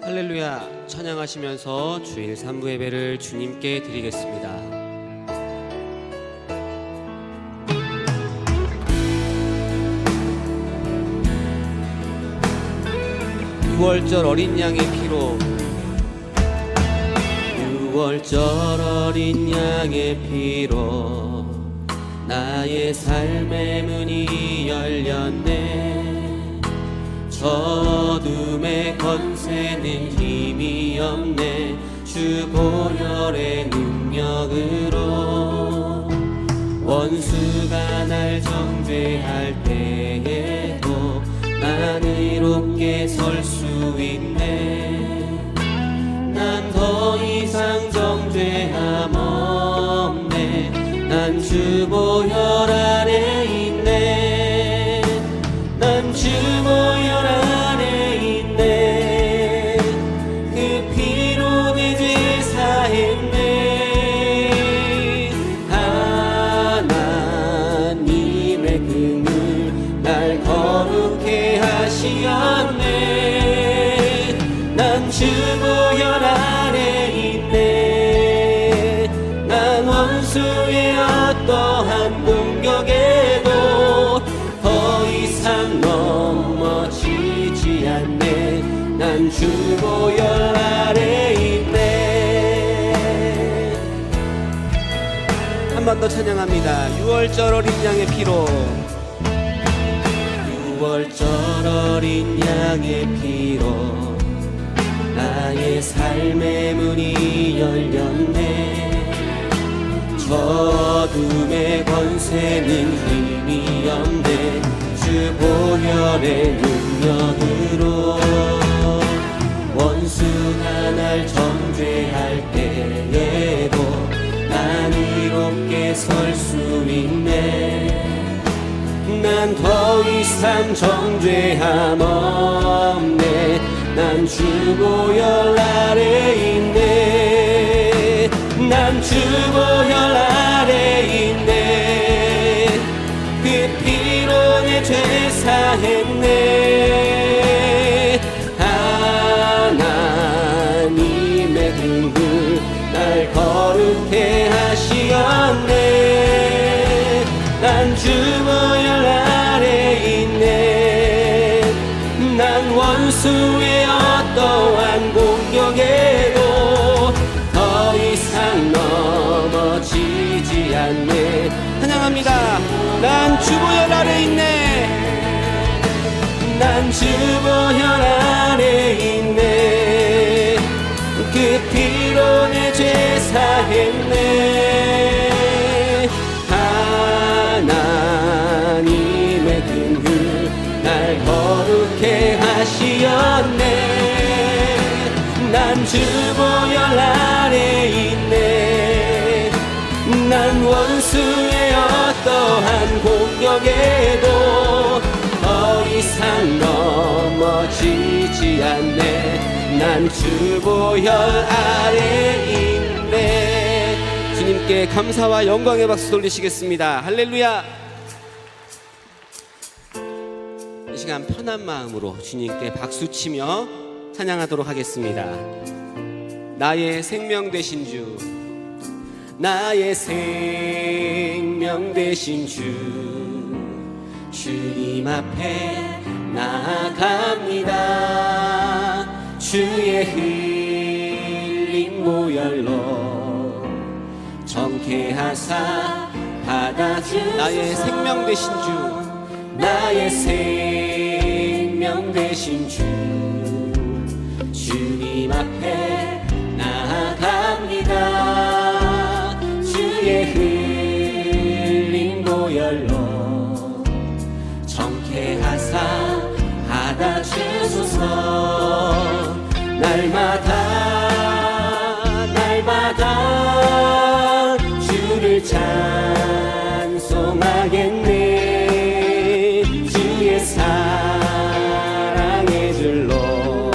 할렐루야. 찬양하시면서 주일 3부 예배를 주님께 드리겠습니다. 6월절 어린 양의 피로 6월절 어린 양의 피로 나의 삶의 문이 열렸네. 어둠의 건세는 힘이 없네. 주 보혈의 능력으로 원수가 날 정죄할 때에도 난 의롭게 설 수 있네. 난 더 이상 정죄함 없네. 난 주 보혈 아래 있네. 난 주 보혈 안에 있네. 그 피로 내 죄 사했네. 하나님의 긍휼 날 거룩해 하시었네. 난 주 보혈 안에 있네. 난 원수의 어떠한 공격에도 더 이상 넘어지지 않네. 난 주 보혈 아래 있네. 한 번 더 찬양합니다. 6월절 어린 양의 피로 6월절 어린 양의 피로 나의 삶의 문이 열렸네. 어둠의 권세는 힘이 없네. 주 보혈의 능력으로 원수가 날 정죄할 때에도 난 의롭게 설 수 있네. 난 더 이상 정죄함 없네. 난 주 보혈 아래 있네. 난 주 보혈 아래 있네. 그 피로 내 죄 사했네. 하나님의 긍휼 날 거룩해 하시었네. 난 주 보혈 아래 있네. 난 원수의 어떠한 공격에도 더 이상 넘어지지 않네. 찬양합니다. 난 주 보혈 아래 있네. 난 주 보혈 아래 있네. 그 피로 내 죄 사했네. 하나님의 긍휼 날 거룩해 하시었네. 난 주 보혈 아래 있네. 난 원수의 어떠한 공격에도 더 이상 넘어지지 않네. 난 주 보혈 아래 있네. 주님께 감사와 영광의 박수 돌리시겠습니다. 할렐루야. 이 시간 편한 마음으로 주님께 박수치며 찬양하도록 하겠습니다. 나의 생명 되신 주, 나의 생명 되신 주, 주님 앞에 나아갑니다. 주의 흘린 보혈로 정케하사 받아주. 나의 생명 되신 주, 나의 생명 되신 주, 주님 앞에 나아갑니다. 주의 흘린 보혈로 정케하사 받아주소서. 날마다 주를 찬송하겠네. 주의 사랑의 줄로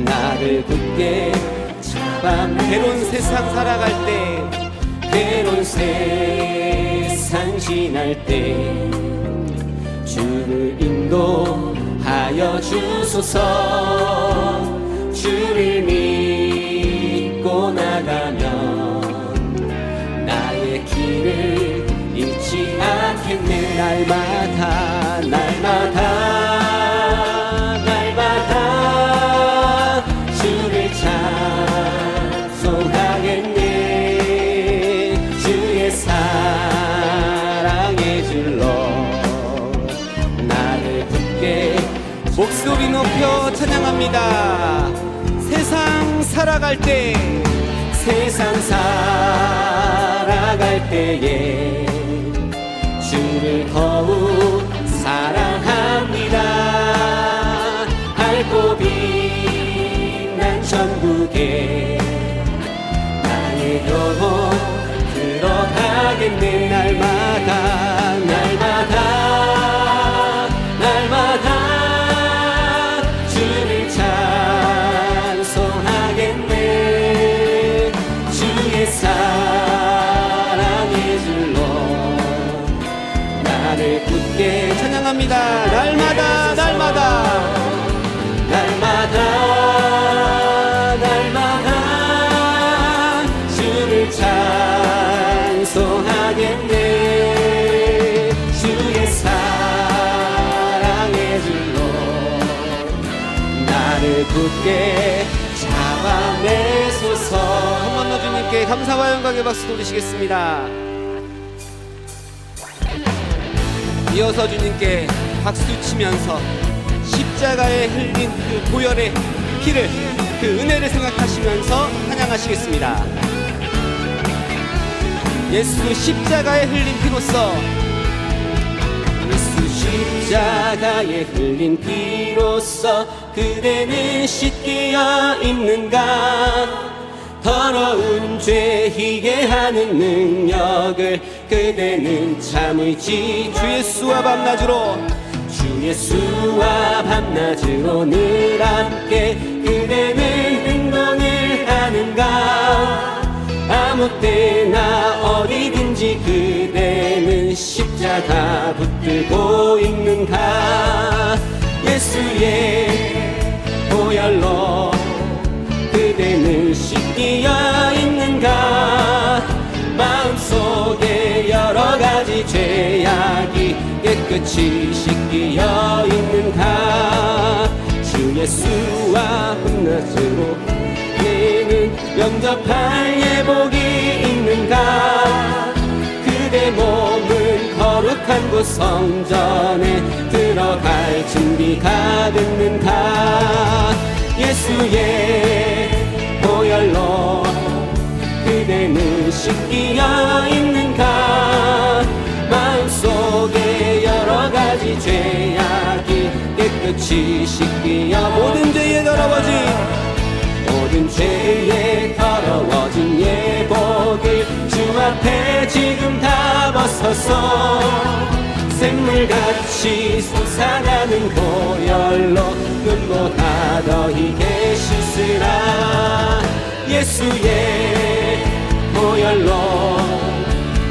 나를 굳게 잡아. 괴로운 세상 살아갈 때, 괴로운 세상 지날 때 주를 인도하여 주소서. 주를 믿고 나가면 나의 길을 잃지 않겠네. 날마다 주를 찬송하겠네. 주의 사랑의 줄로 나를 굳게 목소리 높여 찬양합니다. 세상 살아갈 때에 주를 더욱 사랑합니다. 밝고 빛난 천국에 나의 영혼 들어가겠네. 날마다 주를 찬송하겠네. 주의 사랑의 줄로 나를 굳게 찬양합니다. 날마다 주를 찬송하겠네. 주의 사랑의 줄로 나를 굳게 잡아내소서. 한 번 더 주님께 감사와 영광의 박수 돌리시겠습니다. 이어서 주님께 박수 치면서 십자가에 흘린 그 보혈의 피를, 그 은혜를 생각하시면서 찬양하시겠습니다. 예수 십자가에 흘린 피로써, 예수 십자가에 흘린 피로써 그대는 씻기어 있는가. 더러운 죄 희게 하는 능력을 그대는 참을지. 주 예수와 밤낮으로 늘 함께 그대는 행동을 하는가. 아무 때나 어디든지 그대는 십자가 붙들고 있는가. 예수의 보혈로 그대는 씻기어 있는가. 마음속에 여러 가지 죄악이 깨끗이 씻기어 있는가. 주 예수와 밤낮으로 그대는 영접할 예복이 있는가. 그대 몸은 거룩한 곳 성전에 들어갈 준비가 됐는가. 예수의 보혈로 그대는 씻기어 있는가. 마음속에 여러 가지 죄악이 깨끗이 씻기어 모든 죄에 더러워진 예복을 주 앞에 지금 다 벗어서 샘물같이 솟아나는 보혈로 눈보다 더 희게 씻으라. 예수의 보혈로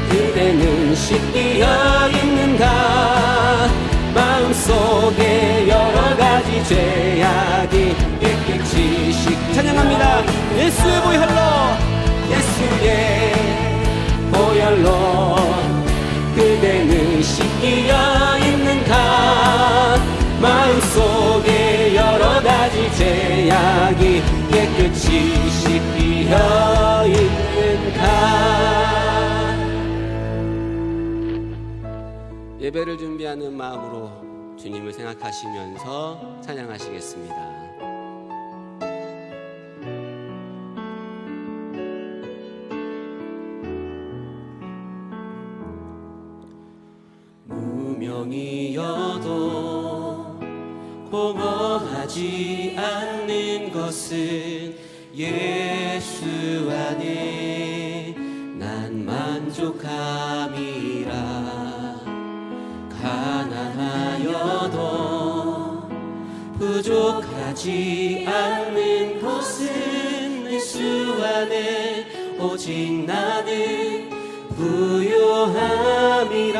그대는 씻기어 있는가. 마음속에 여러 가지 죄악이 깨끗이 씻기. 찬양합니다. 예수의 보혈로 그대는 씻기어 있는가. 마음속에 여러 가지 죄악이 깨끗이 씻기어 있는가. 예배를 준비하는 마음으로 주님을 생각하시면서 찬양하시겠습니다. 무명이어도 공허하지 않는 것은 예수 안에 난 만족함이라. 가난하여도 부족하지 않는 것은 예수 안에 오직 나는 부요함이라.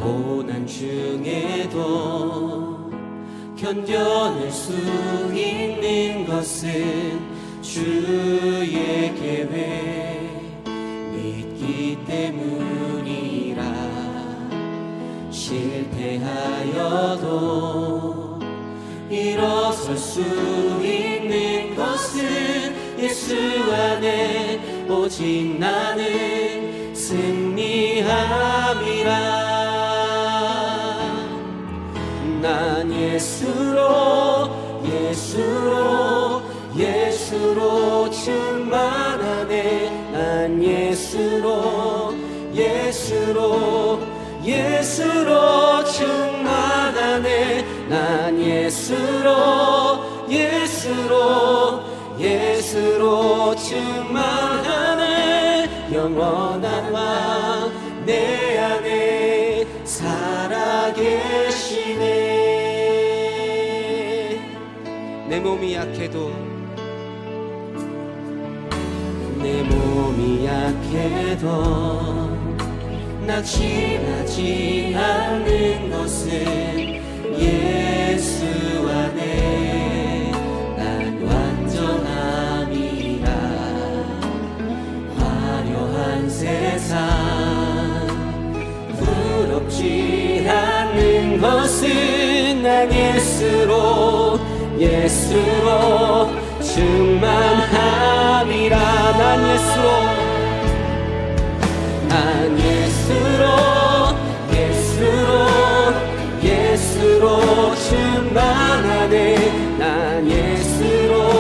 고난 중에도 견뎌낼 수 있는 것은 주의 계획 믿기 때문이라. 실패하여도 일어설 수 있는 것은 예수 안에 오직 나는 승리함이라. 난 예수로 충만하네. 난 예수로 충만하네. 난 예수로 충만하네. 영원한 왕 내 안에 살아계시네. 내 몸이 약해도 낙심하지 않는 것은 예수 안에 난 완전함이라. 화려한 세상 부럽지 않는 것은 난 예수로 충만함이라. 난 예수로 충만하네. 난 예수로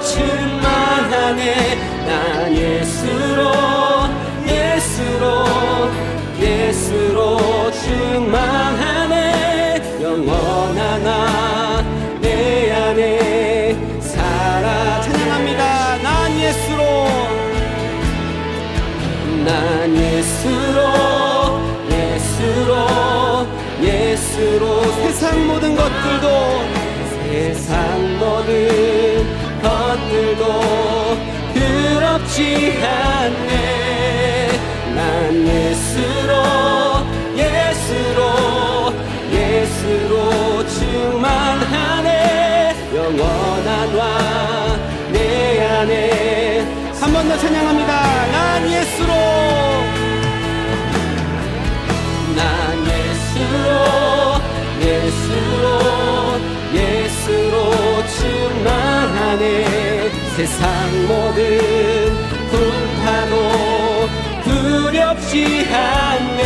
충만하네. 난 예수로 충만하네. 영원한 나 내 안에 살아. 찬양합니다. 난 예수로 세상 모든 것들도 부럽지 않네. 난 예수로 충만하네. 영원한 왕 내 안에. 한 번 더 찬양합니다. 난 예수로 충만하네. 세상 모든 풍파도 두렵지 않네.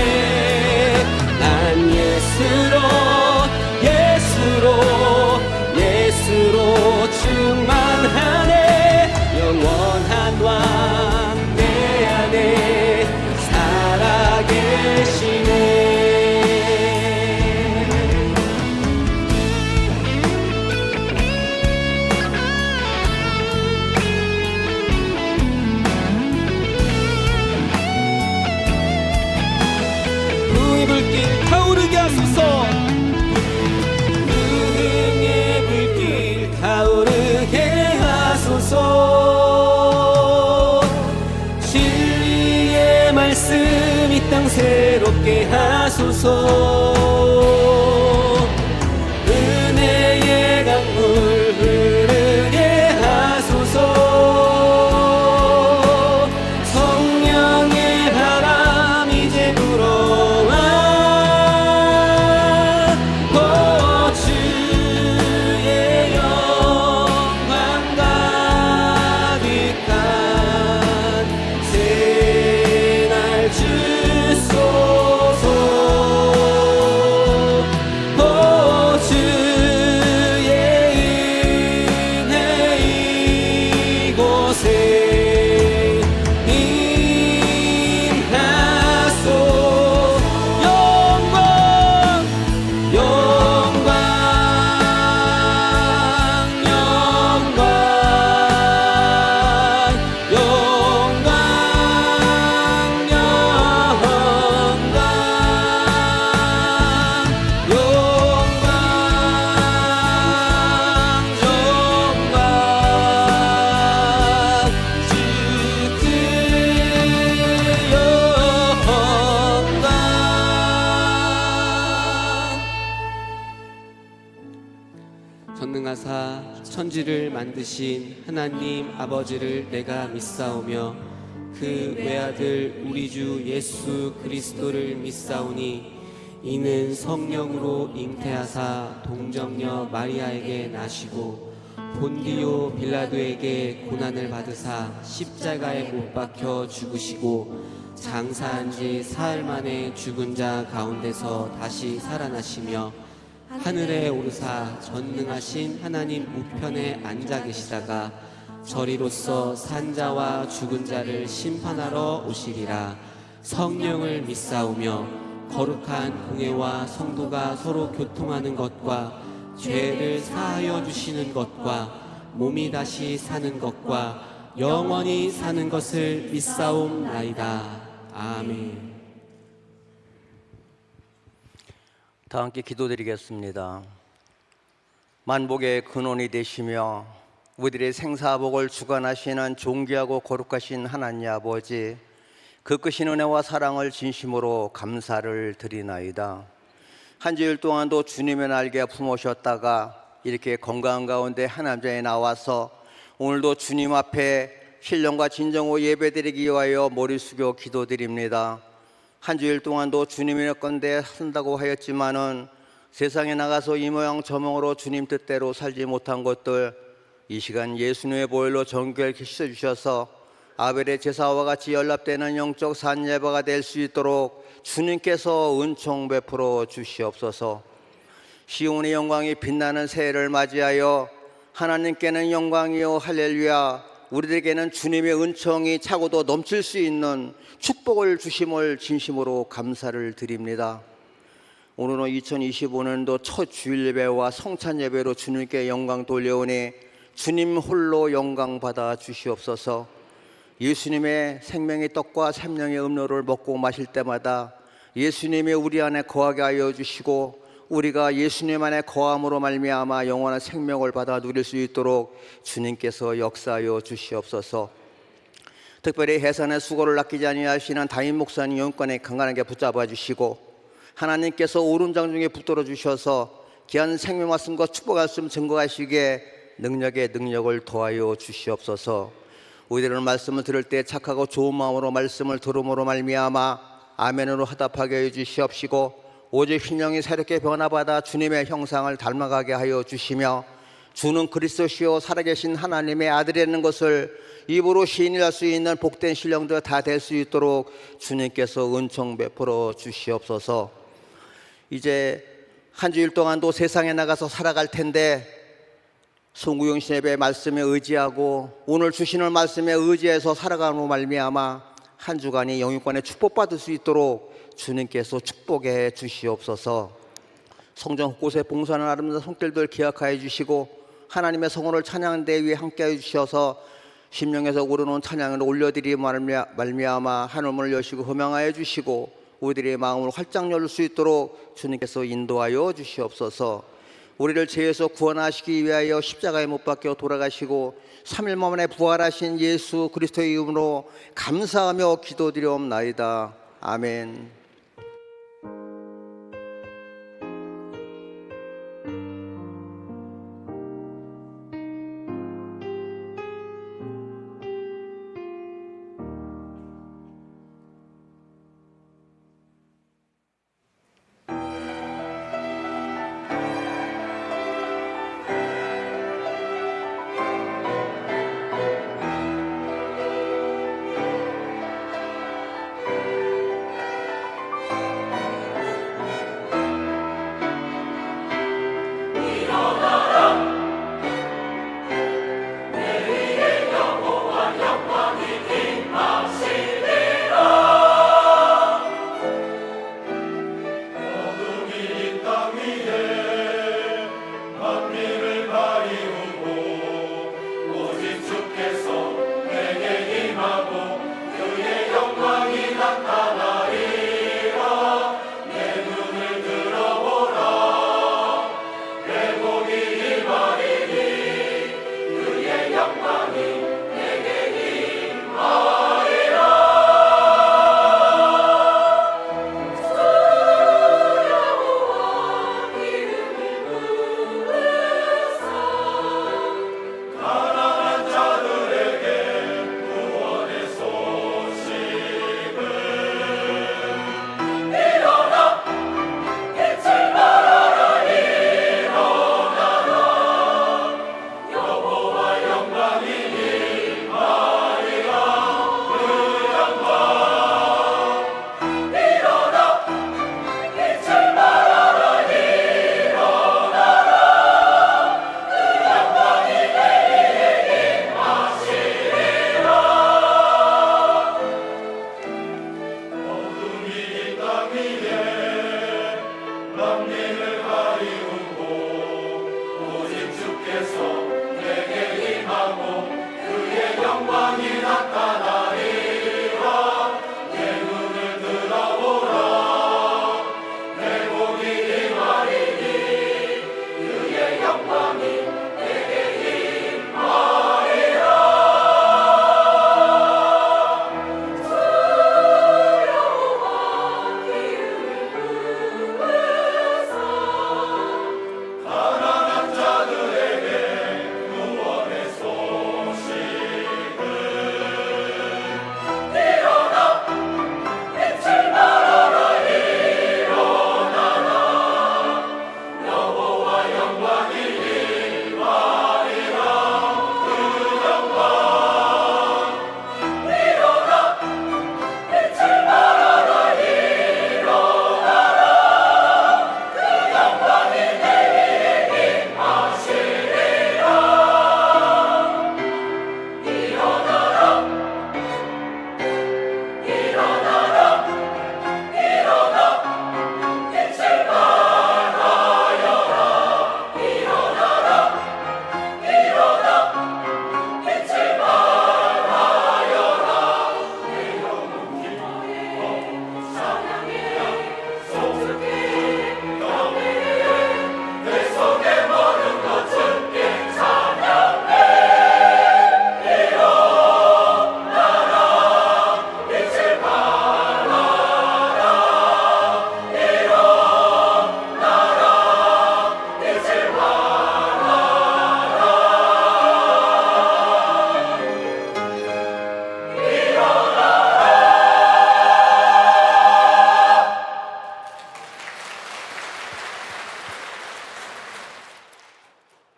난 예수로 충만하네. 영원한 왕 내 안에 살아계시네. 부흥의 불길 타오르게 하소서. 부흥의 불길 타오르게 하소서. 진리의 말씀 이 땅 새롭게 하소서. 은혜의 강물 흐르게 하소서. 성령의 바람 이제 불어와. 주의 영광 가득한 새날 주소서. 행하사 천지를 만드신 하나님 아버지를 내가 믿사오며 그 외아들 우리 주 예수 그리스도를 믿사오니 이는 성령으로 잉태하사 동정녀 마리아에게 나시고 본디오 빌라도에게 고난을 받으사 십자가에 못 박혀 죽으시고 장사한 지 사흘 만에 죽은 자 가운데서 다시 살아나시며 하늘에 오르사 전능하신 하나님 우편에 앉아 계시다가 저리로서 산자와 죽은 자를 심판하러 오시리라. 성령을 믿사오며 거룩한 공회와 성도가 서로 교통하는 것과 죄를 사하여 주시는 것과 몸이 다시 사는 것과 영원히 사는 것을 믿사옵나이다. 아멘. 다 함께 기도드리겠습니다. 만복의 근원이 되시며 우리들의 생사복을 주관하시는 존귀하고 거룩하신 하나님 아버지, 그 크신 은혜와 사랑을 진심으로 감사를 드리나이다. 한 주일 동안도 주님의 날개 품으셨다가 이렇게 건강 가운데 하나님자에 나와서 오늘도 주님 앞에 신령과 진정으로 예배드리기 위하여 머리 숙여 기도드립니다. 한 주일 동안도 주님의 건데 산다고 하였지만은 세상에 나가서 이 모양 저 모양으로 주님 뜻대로 살지 못한 것들, 이 시간 예수님의 보혈로 정결케 씻어주셔서 아벨의 제사와 같이 연합되는 영적 산예배가 될 수 있도록 주님께서 은총 베풀어 주시옵소서. 시온의 영광이 빛나는 새해를 맞이하여 하나님께는 영광이요 할렐루야, 우리들에게는 주님의 은총이 차고도 넘칠 수 있는 축복을 주심을 진심으로 감사를 드립니다. 오늘은 2025년도 첫 주일 예배와 성찬 예배로 주님께 영광 돌려오니 주님 홀로 영광 받아 주시옵소서. 예수님의 생명의 떡과 생명의 음료를 먹고 마실 때마다 예수님이 우리 안에 거하게 하여 주시고 우리가 예수님 안에 거함으로 말미암아 영원한 생명을 받아 누릴 수 있도록 주님께서 역사하여 주시옵소서. 특별히 해산의 수고를 아끼지 아니하시는 담임 목사님 영권에 강건하게 붙잡아 주시고 하나님께서 오른장 중에 붙들어 주셔서 귀한 생명 말씀과 축복 말씀 증거하시기에 능력에 능력을 더하여 주시옵소서. 우리들은 말씀을 들을 때 착하고 좋은 마음으로 말씀을 들음으로 말미암아 아멘으로 화답하게 해 주시옵시고 오직 신령이 새롭게 변화받아 주님의 형상을 닮아가게 하여 주시며 주는 그리스도시요 살아계신 하나님의 아들이라는 것을 입으로 시인할 수 있는 복된 신령들 다 될 수 있도록 주님께서 은총 베풀어 주시옵소서. 이제 한 주일 동안도 세상에 나가서 살아갈 텐데 송구영신 예배 말씀에 의지하고 오늘 주시는 말씀에 의지해서 살아가는 말미암아 한 주간이 영육간에 축복받을 수 있도록 주님께서 축복해 주시옵소서. 성전 곳곳에 봉사하는 아름다운 손길들 기억하여 주시고 하나님의 성원을 찬양하는 데 위해 함께해 주셔서 심령에서 우러나온 찬양을 올려드리 말미암아 하늘문을 여시고 허명하여 주시고 우리들의 마음을 활짝 열릴 수 있도록 주님께서 인도하여 주시옵소서. 우리를 죄에서 구원하시기 위하여 십자가에 못 박혀 돌아가시고 3일 만에 부활하신 예수 그리스도의 이름으로 감사하며 기도드리옵나이다. 아멘.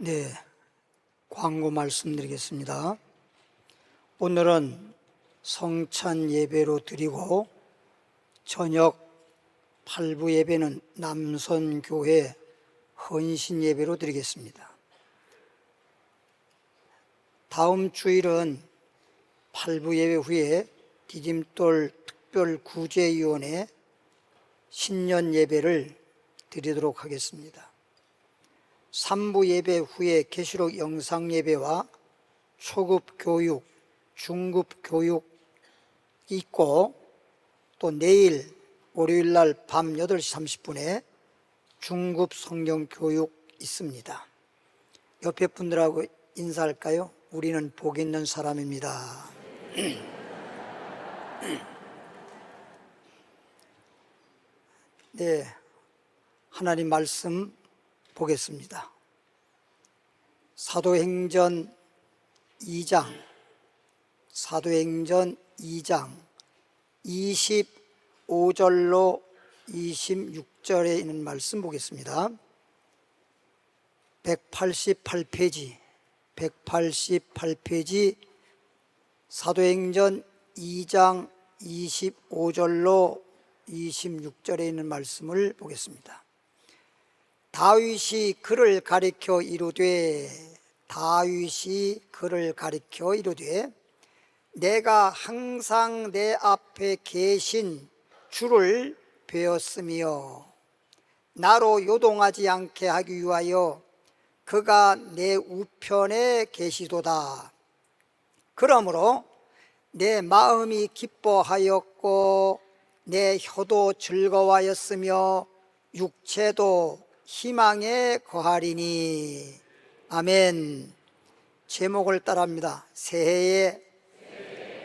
네, 광고 말씀드리겠습니다. 오늘은 성찬 예배로 드리고 저녁 8부 예배는 남선교회 헌신 예배로 드리겠습니다. 다음 주일은 8부 예배 후에 디딤돌 특별구제위원회 신년 예배를 드리도록 하겠습니다. 3부 예배 후에 계시록 영상 예배와 초급 교육, 중급 교육 있고 또 내일 월요일 날 밤 8시 30분에 중급 성경 교육 있습니다. 옆에 분들하고 인사할까요? 우리는 복 있는 사람입니다. 네, 하나님 말씀 보겠습니다. 사도행전 2장 25절로 26절에 있는 말씀 보겠습니다. 188페이지 사도행전 2장 25절로 26절에 있는 말씀을 보겠습니다. 다윗이 그를 가리켜 이르되 내가 항상 내 앞에 계신 주를 배웠으며 나로 요동하지 않게 하기 위하여 그가 내 우편에 계시도다. 그러므로 내 마음이 기뻐하였고 내 혀도 즐거워하였으며 육체도 희망에 거하리니. 아멘. 제목을 따라합니다. 새해에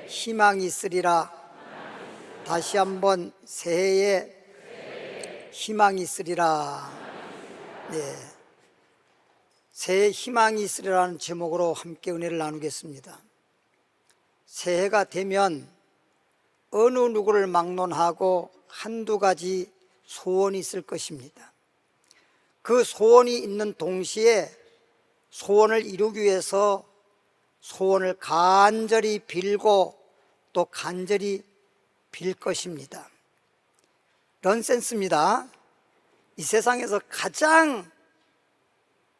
희망이 있으리라. 다시 한번 새해에 희망이 있으리라. 네, 새해 희망이 있으리라는 제목으로 함께 은혜를 나누겠습니다. 새해가 되면 어느 누구를 막론하고 한두 가지 소원이 있을 것입니다. 그 소원이 있는 동시에 소원을 이루기 위해서 소원을 간절히 빌고 또 간절히 빌 것입니다. 넌센스입니다. 이 세상에서 가장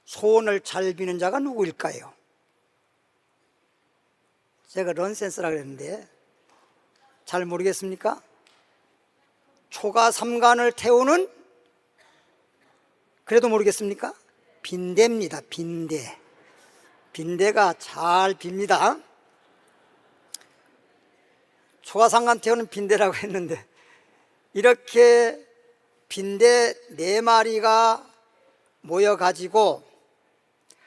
소원을 잘 비는 자가 누구일까요? 제가 넌센스라 그랬는데 잘 모르겠습니까? 초가 삼간을 태우는, 그래도 모르겠습니까? 빈대입니다. 빈대. 빈대가 잘 빕니다. 초가 삼간 태우는 빈대라고 했는데, 이렇게 빈대 4마리가 모여가지고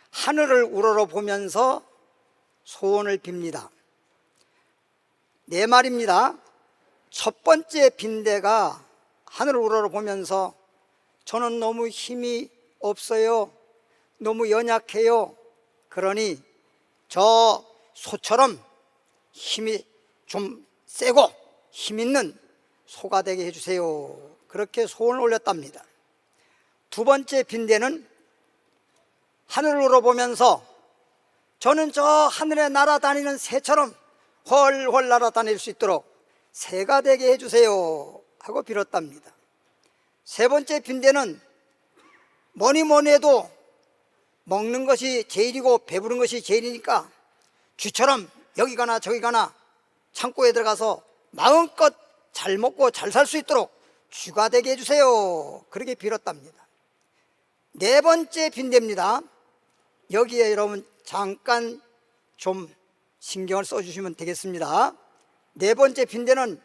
하늘을 우러러보면서 소원을 빕니다. 4마리입니다. 첫 번째 빈대가 하늘을 우러러보면서 저는 너무 힘이 없어요. 너무 연약해요. 그러니 저 소처럼 힘이 좀 세고 힘 있는 소가 되게 해주세요. 그렇게 소원을 올렸답니다. 두 번째 빈대는 하늘을 우러보면서 저는 저 하늘에 날아다니는 새처럼 훨훨 날아다닐 수 있도록 새가 되게 해주세요 하고 빌었답니다. 세 번째 빈대는 뭐니 뭐니 해도 먹는 것이 제일이고 배부른 것이 제일이니까 쥐처럼 여기 가나 저기 가나 창고에 들어가서 마음껏 잘 먹고 잘 살 수 있도록 쥐가 되게 해주세요. 그렇게 빌었답니다. 네 번째 빈대입니다. 여기에 여러분 잠깐 좀 신경을 써주시면 되겠습니다. 네 번째 빈대는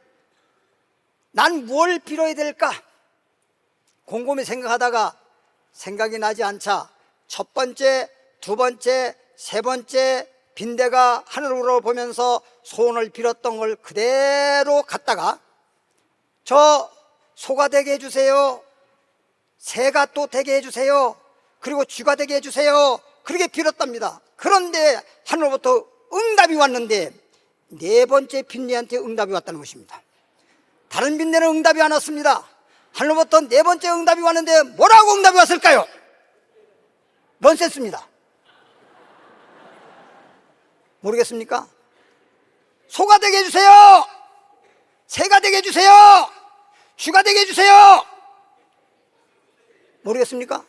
난 뭘 빌어야 될까? 곰곰이 생각하다가 생각이 나지 않자 첫 번째, 두 번째, 세 번째 빈대가 하늘을 우러보면서 소원을 빌었던 걸 그대로 갖다가 저 소가 되게 해주세요. 새가 또 되게 해주세요. 그리고 쥐가 되게 해주세요. 그렇게 빌었답니다. 그런데 하늘로부터 응답이 왔는데 네 번째 빈대한테 응답이 왔다는 것입니다. 다른 빈대는 응답이 안 왔습니다. 하늘로부터 네 번째 응답이 왔는데 뭐라고 응답이 왔을까요? 넌센스입니다. 모르겠습니까? 소가 되게 해주세요. 새가 되게 해주세요. 쥐가 되게 해주세요. 모르겠습니까?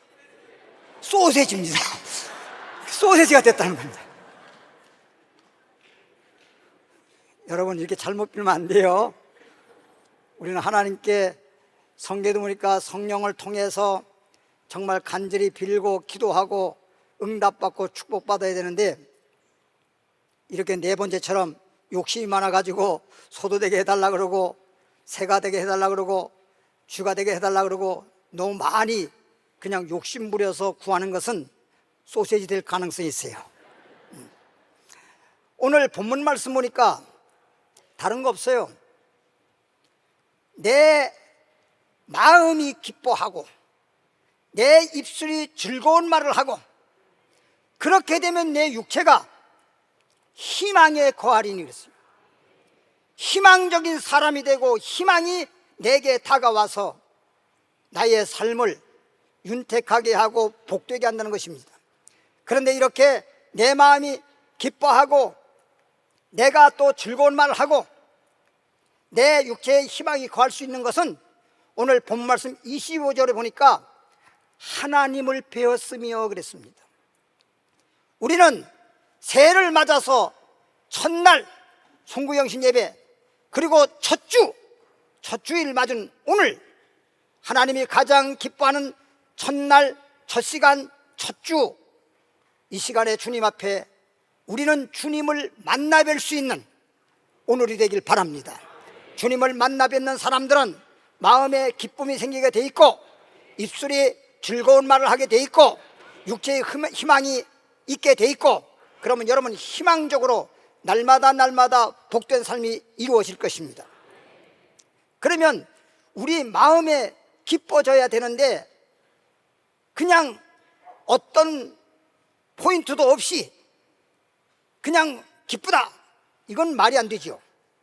소세지입니다. 소세지가 됐다는 겁니다. 여러분 이렇게 잘못 빌면 안 돼요. 우리는 하나님께 성경도 보니까 성령을 통해서 정말 간절히 빌고 기도하고 응답받고 축복받아야 되는데 이렇게 네 번째처럼 욕심이 많아가지고 소도 되게 해달라 그러고 새가 되게 해달라 그러고 쥐가 되게 해달라 그러고 너무 많이 그냥 욕심 부려서 구하는 것은 소세지 될 가능성이 있어요. 오늘 본문 말씀 보니까 다른 거 없어요. 내 마음이 기뻐하고 내 입술이 즐거운 말을 하고 그렇게 되면 내 육체가 희망에 거하리니 그랬어요. 희망적인 사람이 되고 희망이 내게 다가와서 나의 삶을 윤택하게 하고 복되게 한다는 것입니다. 그런데 이렇게 내 마음이 기뻐하고 내가 또 즐거운 말을 하고 내 육체의 희망이 거할 수 있는 것은 오늘 본 말씀 25절에 보니까 하나님을 배웠으며 그랬습니다. 우리는 새해를 맞아서 첫날 송구영신 예배 그리고 첫 주일 맞은 오늘 하나님이 가장 기뻐하는 첫날 첫 시간 첫 주 이 시간에 주님 앞에 우리는 주님을 만나 뵐 수 있는 오늘이 되길 바랍니다. 주님을 만나 뵙는 사람들은 마음에 기쁨이 생기게 돼 있고 입술이 즐거운 말을 하게 돼 있고 육체의 희망이 있게 돼 있고 그러면 여러분 희망적으로 날마다 복된 삶이 이루어질 것입니다. 그러면 우리 마음에 기뻐져야 되는데 그냥 어떤 포인트도 없이 그냥 기쁘다 이건 말이 안 되죠.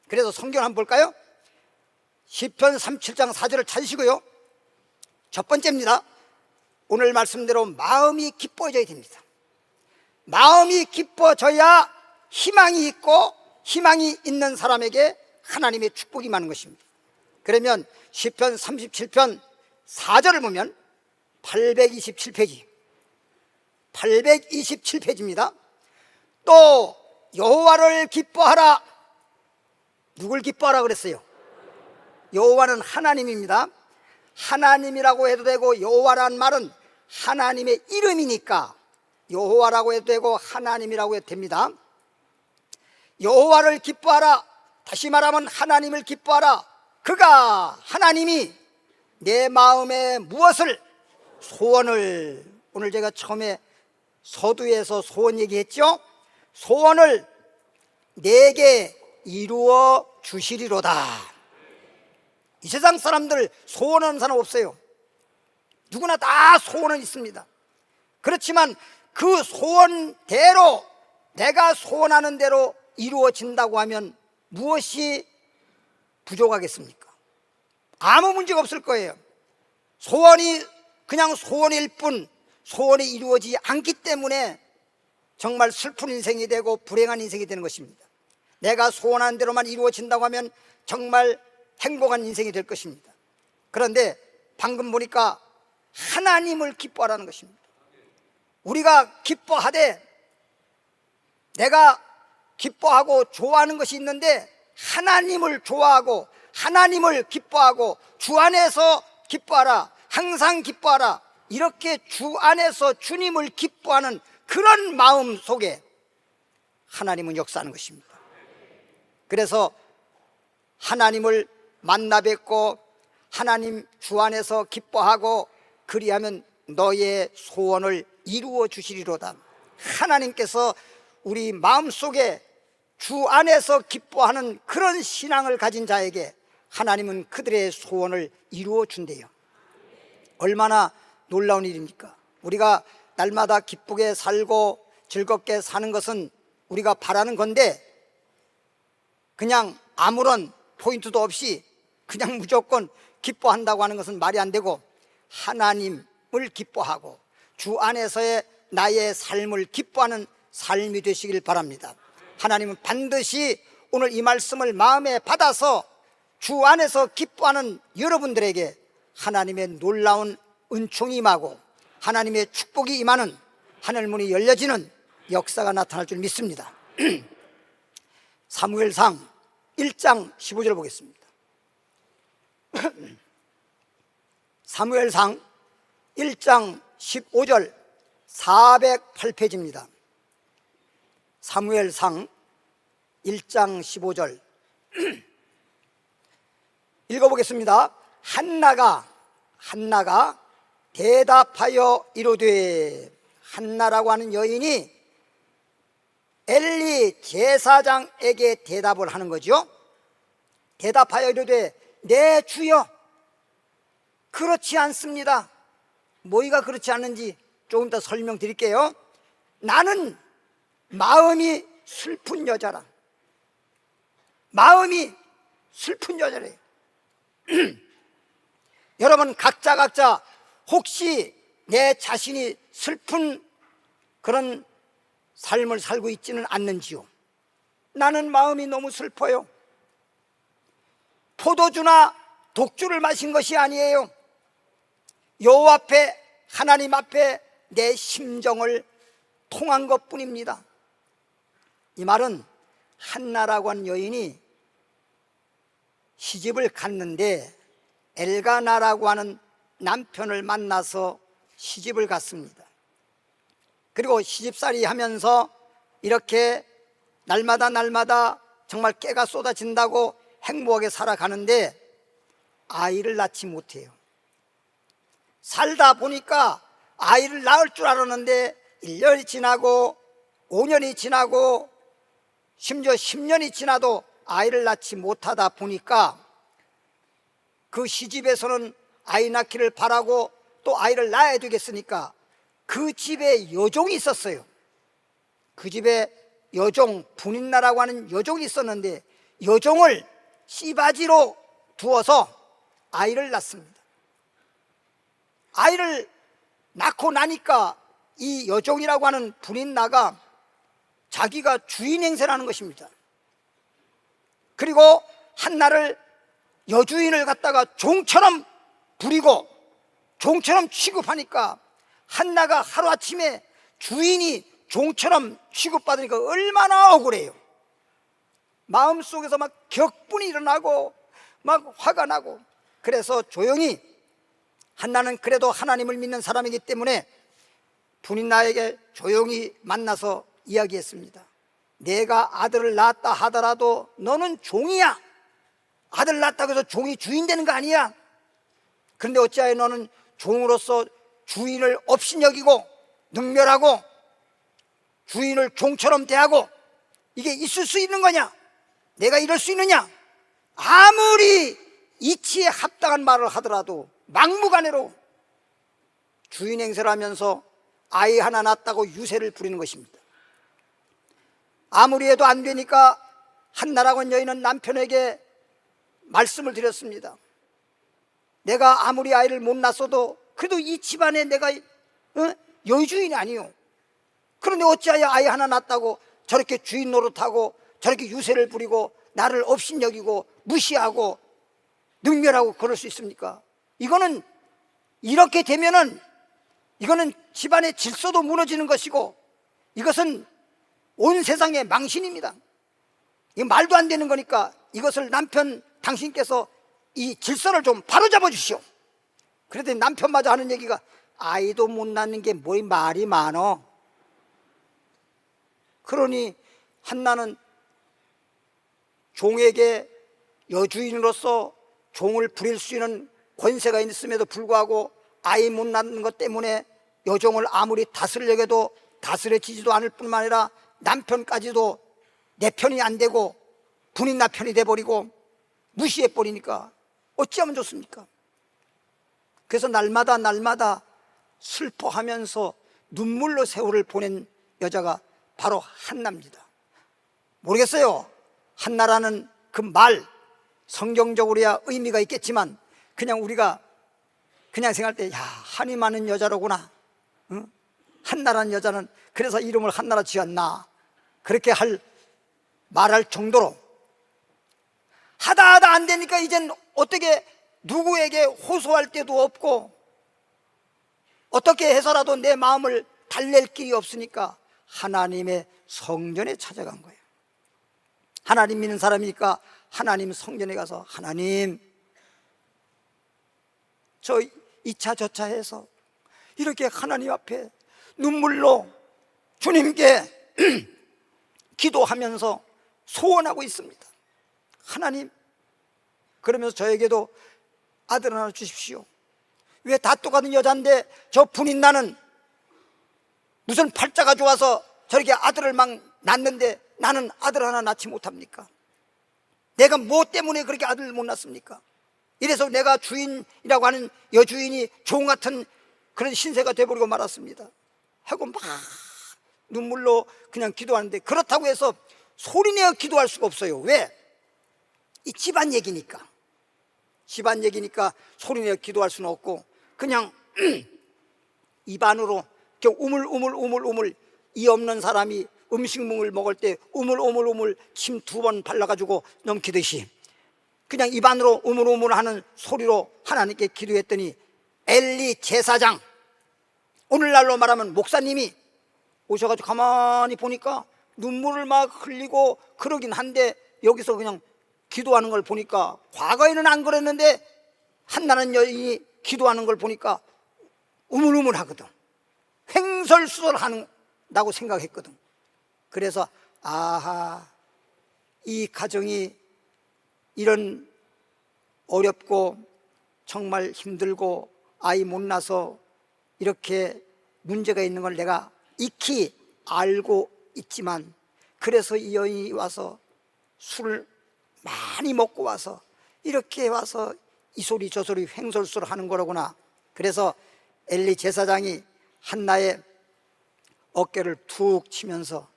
그래서 성경 한번 볼까요? 시편 37장 4절을 찾으시고요. 첫 번째입니다. 오늘 말씀대로 마음이 기뻐져야 됩니다. 마음이 기뻐져야 희망이 있고 희망이 있는 사람에게 하나님의 축복이 많은 것입니다. 그러면 시편 37편 4절을 보면 827페이지입니다. 또 여호와를 기뻐하라. 누굴 기뻐하라 그랬어요? 여호와는 하나님입니다. 하나님이라고 해도 되고 여호와라는 말은 하나님의 이름이니까 여호와라고 해도 되고 하나님이라고 해도 됩니다. 여호와를 기뻐하라. 다시 말하면 하나님을 기뻐하라. 그가 하나님이 내 마음에 무엇을 소원을, 오늘 제가 처음에 서두에서 소원 얘기했죠. 소원을 내게 이루어 주시리로다. 이 세상 사람들 소원하는 사람 없어요. 누구나 다 소원은 있습니다. 그렇지만 그 소원대로, 내가 소원하는 대로 이루어진다고 하면 무엇이 부족하겠습니까? 아무 문제가 없을 거예요. 소원이 그냥 소원일 뿐 소원이 이루어지지 않기 때문에 정말 슬픈 인생이 되고 불행한 인생이 되는 것입니다. 내가 소원한 대로만 이루어진다고 하면 정말 행복한 인생이 될 것입니다. 그런데 방금 보니까 하나님을 기뻐하라는 것입니다. 우리가 기뻐하되, 내가 기뻐하고 좋아하는 것이 있는데 하나님을 좋아하고 하나님을 기뻐하고 주 안에서 기뻐하라, 항상 기뻐하라, 이렇게 주 안에서 주님을 기뻐하는 그런 마음 속에 하나님은 역사하는 것입니다. 그래서 하나님을 만나 뵙고 하나님 주 안에서 기뻐하고 그리하면 너의 소원을 이루어 주시리로다. 하나님께서 우리 마음속에 주 안에서 기뻐하는 그런 신앙을 가진 자에게 하나님은 그들의 소원을 이루어 준대요. 얼마나 놀라운 일입니까? 우리가 날마다 기쁘게 살고 즐겁게 사는 것은 우리가 바라는 건데, 그냥 아무런 포인트도 없이 그냥 무조건 기뻐한다고 하는 것은 말이 안 되고, 하나님을 기뻐하고 주 안에서의 나의 삶을 기뻐하는 삶이 되시길 바랍니다. 하나님은 반드시 오늘 이 말씀을 마음에 받아서 주 안에서 기뻐하는 여러분들에게 하나님의 놀라운 은총이 임하고 하나님의 축복이 임하는 하늘문이 열려지는 역사가 나타날 줄 믿습니다. 사무엘상 1장 15절 보겠습니다. 사무엘상 1장 15절 408페이지입니다. 사무엘상 1장 15절 읽어보겠습니다. 한나가 대답하여 이르되, 한나라고 하는 여인이 엘리 제사장에게 대답을 하는 거죠. 대답하여 이르되, 네 주여, 그렇지 않습니다. 뭐가 그렇지 않은지 조금 더 설명드릴게요. 나는 마음이 슬픈 여자라. 마음이 슬픈 여자래요. 여러분 각자 혹시 내 자신이 슬픈 그런 삶을 살고 있지는 않는지요? 나는 마음이 너무 슬퍼요. 포도주나 독주를 마신 것이 아니에요. 여호와 앞에, 하나님 앞에 내 심정을 통한 것뿐입니다. 이 말은 한나라고 하는 여인이 시집을 갔는데 엘가나라고 하는 남편을 만나서 시집을 갔습니다. 그리고 시집살이 하면서 이렇게 날마다 정말 깨가 쏟아진다고 행복하게 살아가는데 아이를 낳지 못해요. 살다 보니까 아이를 낳을 줄 알았는데 1년이 지나고 5년이 지나고 심지어 10년이 지나도 아이를 낳지 못하다 보니까 그 시집에서는 아이 낳기를 바라고 또 아이를 낳아야 되겠으니까 그 집에 여종이 있었어요. 그 집에 여종, 분인나라고 하는 여종이 있었는데 여종을 씨바지로 두어서 아이를 낳습니다. 아이를 낳고 나니까 이 여종이라고 하는 분인나가 자기가 주인 행세를 하는 것입니다. 그리고 한나를, 여주인을 갖다가 종처럼 부리고 종처럼 취급하니까 한나가 하루아침에 주인이 종처럼 취급받으니까 얼마나 억울해요. 마음속에서 막 격분이 일어나고 막 화가 나고, 그래서 조용히 한나는 그래도 하나님을 믿는 사람이기 때문에 분이 나에게 조용히 만나서 이야기했습니다. 내가 아들을 낳았다 하더라도 너는 종이야. 아들 낳았다고 해서 종이 주인 되는 거 아니야. 그런데 어찌하여 너는 종으로서 주인을 업신여기고 능멸하고 주인을 종처럼 대하고 이게 있을 수 있는 거냐? 내가 이럴 수 있느냐? 아무리 이치에 합당한 말을 하더라도 막무가내로 주인 행세를 하면서 아이 하나 낳았다고 유세를 부리는 것입니다. 아무리 해도 안 되니까 한나라고 여인은 남편에게 말씀을 드렸습니다. 내가 아무리 아이를 못 낳았어도 그래도 이 집안에 내가 여주인이 아니요. 그런데 어찌하여 아이 하나 낳았다고 저렇게 주인 노릇하고 저렇게 유세를 부리고 나를 업신여기고 무시하고 능멸하고 그럴 수 있습니까? 이거는 이렇게 되면은 이거는 집안의 질서도 무너지는 것이고 이것은 온 세상의 망신입니다. 이 말도 안 되는 거니까 이것을 남편 당신께서 이 질서를 좀 바로잡아 주시오. 그랬더니 남편마저 하는 얘기가 아이도 못 낳는 게 뭐 말이 많어. 그러니 한나는 종에게 여주인으로서 종을 부릴 수 있는 권세가 있음에도 불구하고 아이 못 낳는 것 때문에 여종을 아무리 다스리려고 해도 다스려지지도 않을 뿐만 아니라 남편까지도 내 편이 안 되고 분인 나 편이 돼버리고 무시해버리니까 어찌하면 좋습니까? 그래서 날마다 슬퍼하면서 눈물로 세월을 보낸 여자가 바로 한나입니다. 모르겠어요. 한나라는 그 말 성경적으로야 의미가 있겠지만 그냥 우리가 그냥 생각할 때 야, 한이 많은 여자로구나. 응? 한나라는 여자는 그래서 이름을 한나라 지었나 그렇게 말할 정도로 하다 안 되니까 이젠 어떻게 누구에게 호소할 데도 없고 어떻게 해서라도 내 마음을 달랠 길이 없으니까 하나님의 성전에 찾아간 거예요. 하나님 믿는 사람이니까 하나님 성전에 가서 하나님 저 이차 저차 해서 이렇게 하나님 앞에 눈물로 주님께 기도하면서 소원하고 있습니다. 하나님, 그러면서 저에게도 아들 하나 주십시오. 왜 다 똑같은 여자인데 저 분인 나는 무슨 팔자가 좋아서 저렇게 아들을 막 낳는데 나는 아들 하나 낳지 못합니까? 내가 뭐 때문에 그렇게 아들을 못 낳습니까? 이래서 내가 주인이라고 하는 여주인이 종 같은 그런 신세가 돼버리고 말았습니다 하고 막 눈물로 그냥 기도하는데 그렇다고 해서 소리내어 기도할 수가 없어요. 왜? 이 집안 얘기니까 소리내어 기도할 수는 없고 그냥 입안으로 우물우물 이 없는 사람이 음식물을 먹을 때 우물우물 침 2번 발라가지고 넘기듯이 그냥 입안으로 우물우물 하는 소리로 하나님께 기도했더니 엘리 제사장, 오늘날로 말하면 목사님이 오셔가지고 가만히 보니까 눈물을 막 흘리고 그러긴 한데 여기서 그냥 기도하는 걸 보니까 과거에는 안 그랬는데 한나라는 여인이 기도하는 걸 보니까 우물우물 하거든. 횡설수설한다고 생각했거든. 그래서 아하, 이 가정이 이런 어렵고 정말 힘들고 아이 못 낳아서 이렇게 문제가 있는 걸 내가 익히 알고 있지만 그래서 이 여인이 와서 술을 많이 먹고 와서 이렇게 와서 이 소리 저 소리 횡설수설 하는 거로구나. 그래서 엘리 제사장이 한나의 어깨를 툭 치면서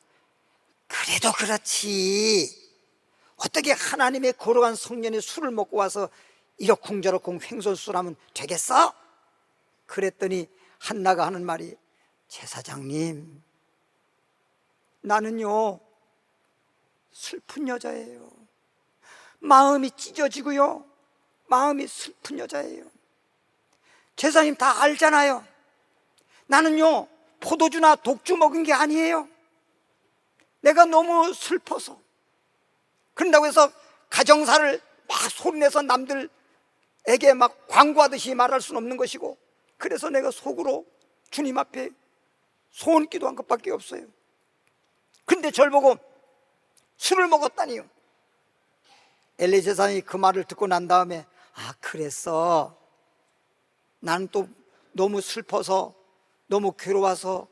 그래도 그렇지 어떻게 하나님의 거룩한 성전에 술을 먹고 와서 이러쿵저러쿵 횡설수설하면 되겠어? 그랬더니 한나가 하는 말이 제사장님, 나는요 슬픈 여자예요. 마음이 찢어지고요 마음이 슬픈 여자예요. 제사님 다 알잖아요. 나는요 포도주나 독주 먹은 게 아니에요. 내가 너무 슬퍼서 그런다고 해서 가정사를 막 소리내서 남들에게 막 광고하듯이 말할 수는 없는 것이고, 그래서 내가 속으로 주님 앞에 소원 기도한 것밖에 없어요. 근데 저를 보고 술을 먹었다니요. 엘리 제사장이 그 말을 듣고 난 다음에, 아, 그랬어. 나는 또 너무 슬퍼서, 너무 괴로워서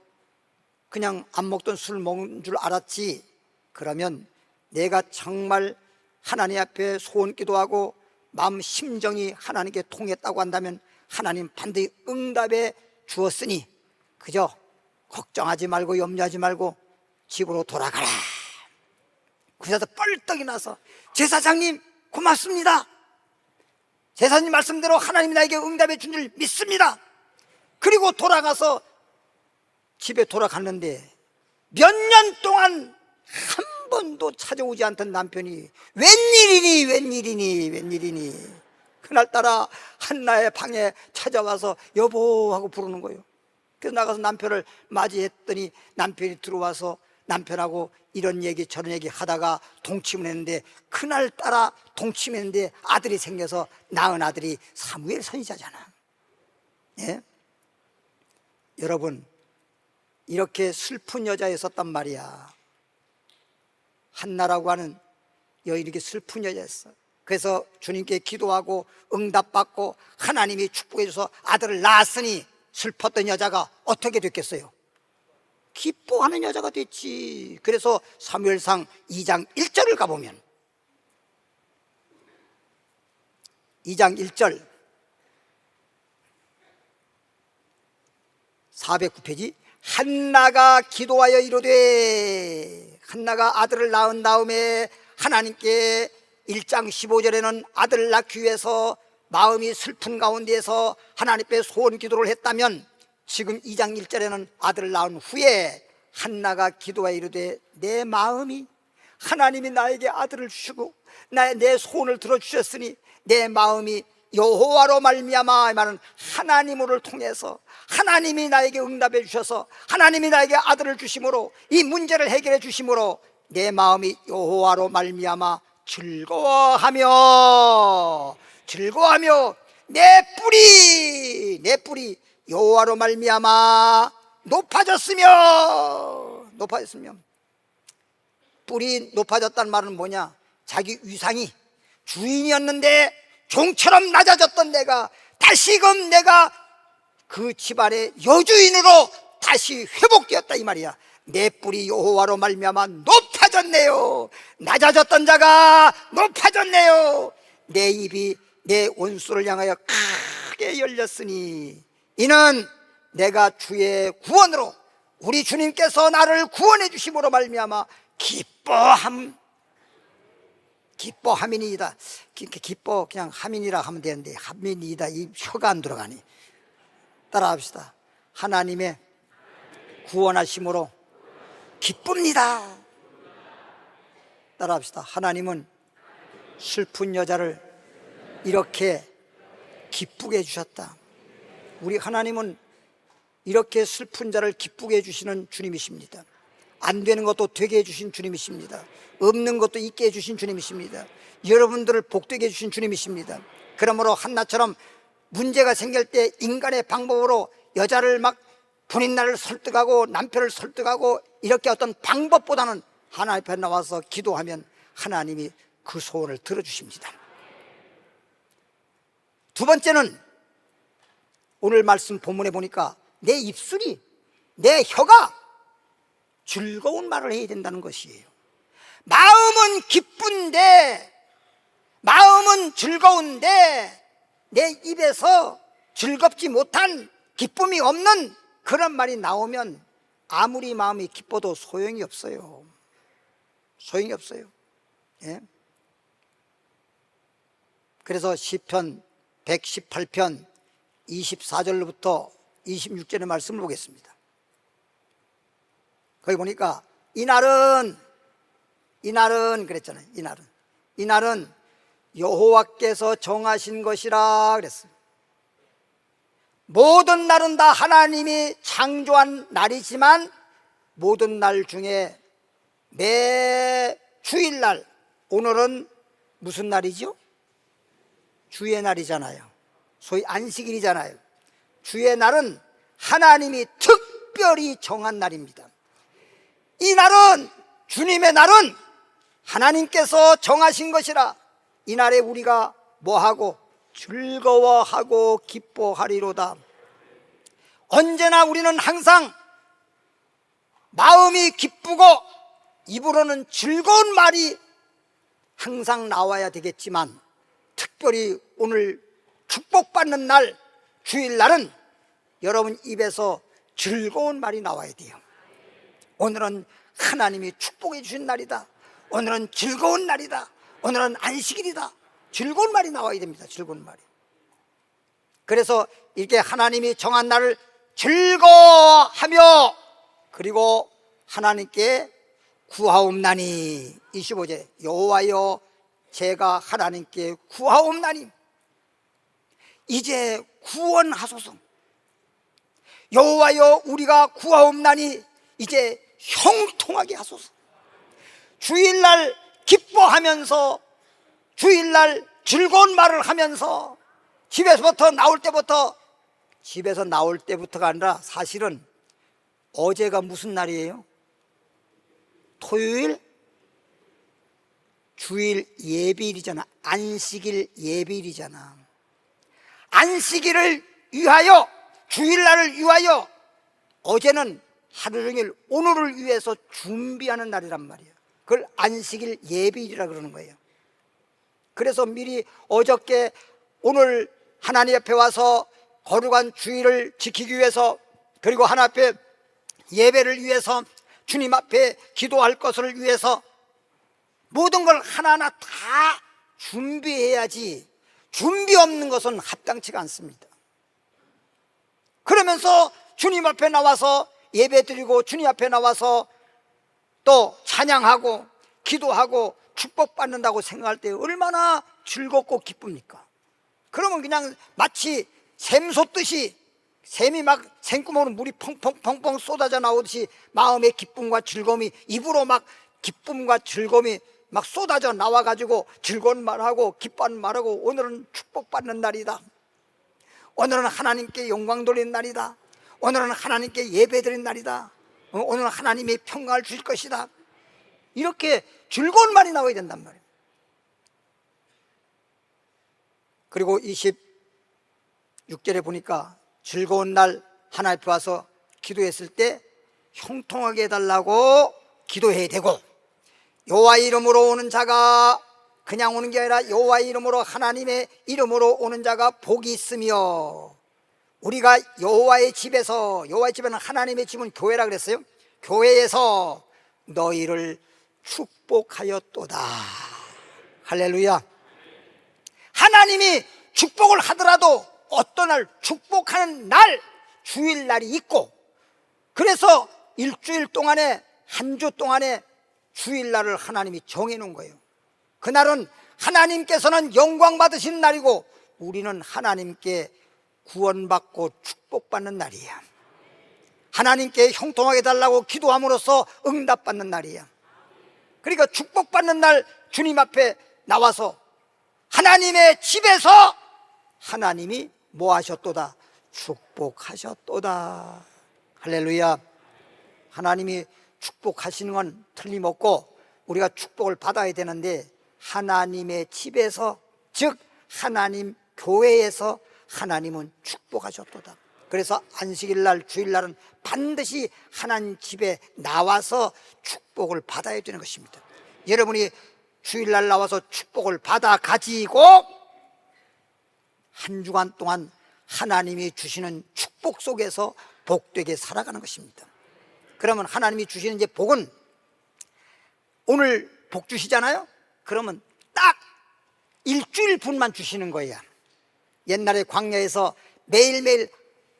그냥 안 먹던 술 먹는 줄 알았지. 그러면 내가 정말 하나님 앞에 소원 기도하고 마음 심정이 하나님께 통했다고 한다면 하나님 반드시 응답해 주었으니 그저 걱정하지 말고 염려하지 말고 집으로 돌아가라. 그래서 뻘떡 일어나서, 제사장님 고맙습니다. 제사장님 말씀대로 하나님이 나에게 응답해 준 줄 믿습니다. 그리고 돌아가서 집에 돌아갔는데 몇 년 동안 한 번도 찾아오지 않던 남편이 웬일이니 그날따라 한나의 방에 찾아와서 여보 하고 부르는 거예요. 그래서 나가서 남편을 맞이했더니 남편이 들어와서 남편하고 이런 얘기 저런 얘기 하다가 동침을 했는데, 그날따라 동침했는데 아들이 생겨서 낳은 아들이 사무엘 선지자잖아. 예? 여러분, 이렇게 슬픈 여자였었단 말이야. 한나라고 하는 이렇게 슬픈 여자였어. 그래서 주님께 기도하고 응답받고 하나님이 축복해 줘서 아들을 낳았으니 슬펐던 여자가 어떻게 됐겠어요? 기뻐하는 여자가 됐지. 그래서 사무엘상 2장 1절을 가보면, 2장 1절 409페이지, 한나가 기도하여 이르되, 한나가 아들을 낳은 다음에 하나님께 1장 15절에는 아들을 낳기 위해서 마음이 슬픈 가운데에서 하나님 앞에 소원 기도를 했다면, 지금 2장 1절에는 아들을 낳은 후에 한나가 기도하여 이르되, 내 마음이 하나님이 나에게 아들을 주시고 내 소원을 들어주셨으니 내 마음이 여호와로 말미암아, 이 말은 하나님을 통해서 하나님이 나에게 응답해 주셔서 하나님이 나에게 아들을 주심으로 이 문제를 해결해 주심으로 내 마음이 여호와로 말미암아 즐거워하며 내 뿌리 여호와로 말미암아 높아졌으며. 뿔이 높아졌다는 말은 뭐냐? 자기 위상이 주인이었는데 종처럼 낮아졌던 내가 다시금 내가 그 집안의 여주인으로 다시 회복되었다, 이 말이야. 내 뿔이 여호와로 말미암아 높아졌네요. 낮아졌던 자가 높아졌네요. 내 입이 내 원수를 향하여 크게 열렸으니 이는 내가 주의 구원으로 우리 주님께서 나를 구원해 주심으로 말미암아 기뻐함이니이다. 기뻐 그냥 함이니라 하면 되는데 함이니이다, 이 혀가 안 들어가니. 따라합시다. 하나님의 구원하심으로 기쁩니다. 따라합시다. 하나님은 슬픈 여자를 이렇게 기쁘게 해주셨다. 우리 하나님은 이렇게 슬픈 자를 기쁘게 해주시는 주님이십니다. 안 되는 것도 되게 해주신 주님이십니다. 없는 것도 있게 해주신 주님이십니다. 여러분들을 복되게 해주신 주님이십니다. 그러므로 한나처럼 문제가 생길 때 인간의 방법으로 여자를 막 본인나를 설득하고 남편을 설득하고 이렇게 어떤 방법보다는 하나님 앞에 나와서 기도하면 하나님이 그 소원을 들어주십니다. 두 번째는 오늘 말씀 본문에 보니까 내 입술이, 내 혀가 즐거운 말을 해야 된다는 것이에요. 마음은 기쁜데, 마음은 즐거운데 내 입에서 즐겁지 못한, 기쁨이 없는 그런 말이 나오면 아무리 마음이 기뻐도 소용이 없어요. 소용이 없어요. 예? 그래서 시편 118편 24절로부터 26절의 말씀을 보겠습니다. 거기 보니까 이날은 그랬잖아요. 이날은 여호와께서 정하신 것이라 그랬어요. 모든 날은 다 하나님이 창조한 날이지만 모든 날 중에 매 주일날, 오늘은 무슨 날이죠? 주의 날이잖아요. 소위 안식일이잖아요. 주의 날은 하나님이 특별히 정한 날입니다. 이 날은, 주님의 날은 하나님께서 정하신 것이라 이 날에 우리가 뭐하고? 즐거워하고 기뻐하리로다. 언제나 우리는 항상 마음이 기쁘고 입으로는 즐거운 말이 항상 나와야 되겠지만, 특별히 오늘 축복받는 날, 주일날은 여러분 입에서 즐거운 말이 나와야 돼요. 오늘은 하나님이 축복해 주신 날이다. 오늘은 즐거운 날이다. 오늘은 안식일이다. 즐거운 말이 나와야 됩니다. 즐거운 말이. 그래서 이렇게 하나님이 정한 날을 즐거워하며, 그리고 하나님께 구하옵나니, 25절, 여호와여 제가 하나님께 구하옵나니, 이제 구원하소서. 여호와여 우리가 구하옵나니 이제 형통하게 하소서. 주일날 기뻐하면서, 주일날 즐거운 말을 하면서, 집에서부터 나올 때부터, 집에서 나올 때부터가 아니라 사실은 어제가 무슨 날이에요? 토요일? 주일 예비일이잖아. 안식일 예비일이잖아. 안식일을 위하여, 주일날을 위하여 어제는 하루 종일 오늘을 위해서 준비하는 날이란 말이에요. 그걸 안식일 예비일이라 그러는 거예요. 그래서 미리 어저께 오늘 하나님 앞에 와서 거룩한 주일을 지키기 위해서, 그리고 하나님 앞에 예배를 위해서, 주님 앞에 기도할 것을 위해서 모든 걸 하나하나 다 준비해야지, 준비 없는 것은 합당치가 않습니다. 그러면서 주님 앞에 나와서 예배 드리고, 주님 앞에 나와서 또 찬양하고 기도하고 축복받는다고 생각할 때 얼마나 즐겁고 기쁩니까? 그러면 그냥 마치 샘 솟듯이, 샘이 막 샘구멍으로 물이 펑펑펑펑 쏟아져 나오듯이 마음의 기쁨과 즐거움이, 입으로 막 기쁨과 즐거움이 막 쏟아져 나와가지고 즐거운 말하고 기뻐하는 말하고, 오늘은 축복받는 날이다, 오늘은 하나님께 영광 돌리는 날이다, 오늘은 하나님께 예배 드리는 날이다, 오늘은 하나님이 평강을 주실 것이다, 이렇게 즐거운 말이 나와야 된단 말이에요. 그리고 26절에 보니까 즐거운 날 하나님 앞에 와서 기도했을 때 형통하게 해달라고 기도해야 되고, 여호와의 이름으로 오는 자가 그냥 오는 게 아니라 여호와의 이름으로, 하나님의 이름으로 오는 자가 복이 있으며, 우리가 여호와의 집에서, 여호와의 집에는 하나님의 집은 교회라 그랬어요. 교회에서 너희를 축복하였도다. 할렐루야. 하나님이 축복을 하더라도 어떤 날, 축복하는 날, 주일날이 있고, 그래서 일주일 동안에, 한 주 동안에 주일날을 하나님이 정해놓은 거예요. 그날은 하나님께서는 영광 받으신 날이고, 우리는 하나님께 구원받고 축복받는 날이야. 하나님께 형통하게 달라고 기도함으로써 응답받는 날이야. 그러니까 축복받는 날 주님 앞에 나와서 하나님의 집에서 하나님이 뭐 하셨도다? 축복하셨도다. 할렐루야. 하나님이 축복하시는 건 틀림없고 우리가 축복을 받아야 되는데, 하나님의 집에서, 즉 하나님 교회에서 하나님은 축복하셨도다. 그래서 안식일날, 주일날은 반드시 하나님 집에 나와서 축복을 받아야 되는 것입니다. 여러분이 주일날 나와서 축복을 받아 가지고 한 주간 동안 하나님이 주시는 축복 속에서 복되게 살아가는 것입니다. 그러면 하나님이 주시는 이제 복은, 오늘 복 주시잖아요. 그러면 딱 일주일 분만 주시는 거예요. 옛날에 광야에서 매일매일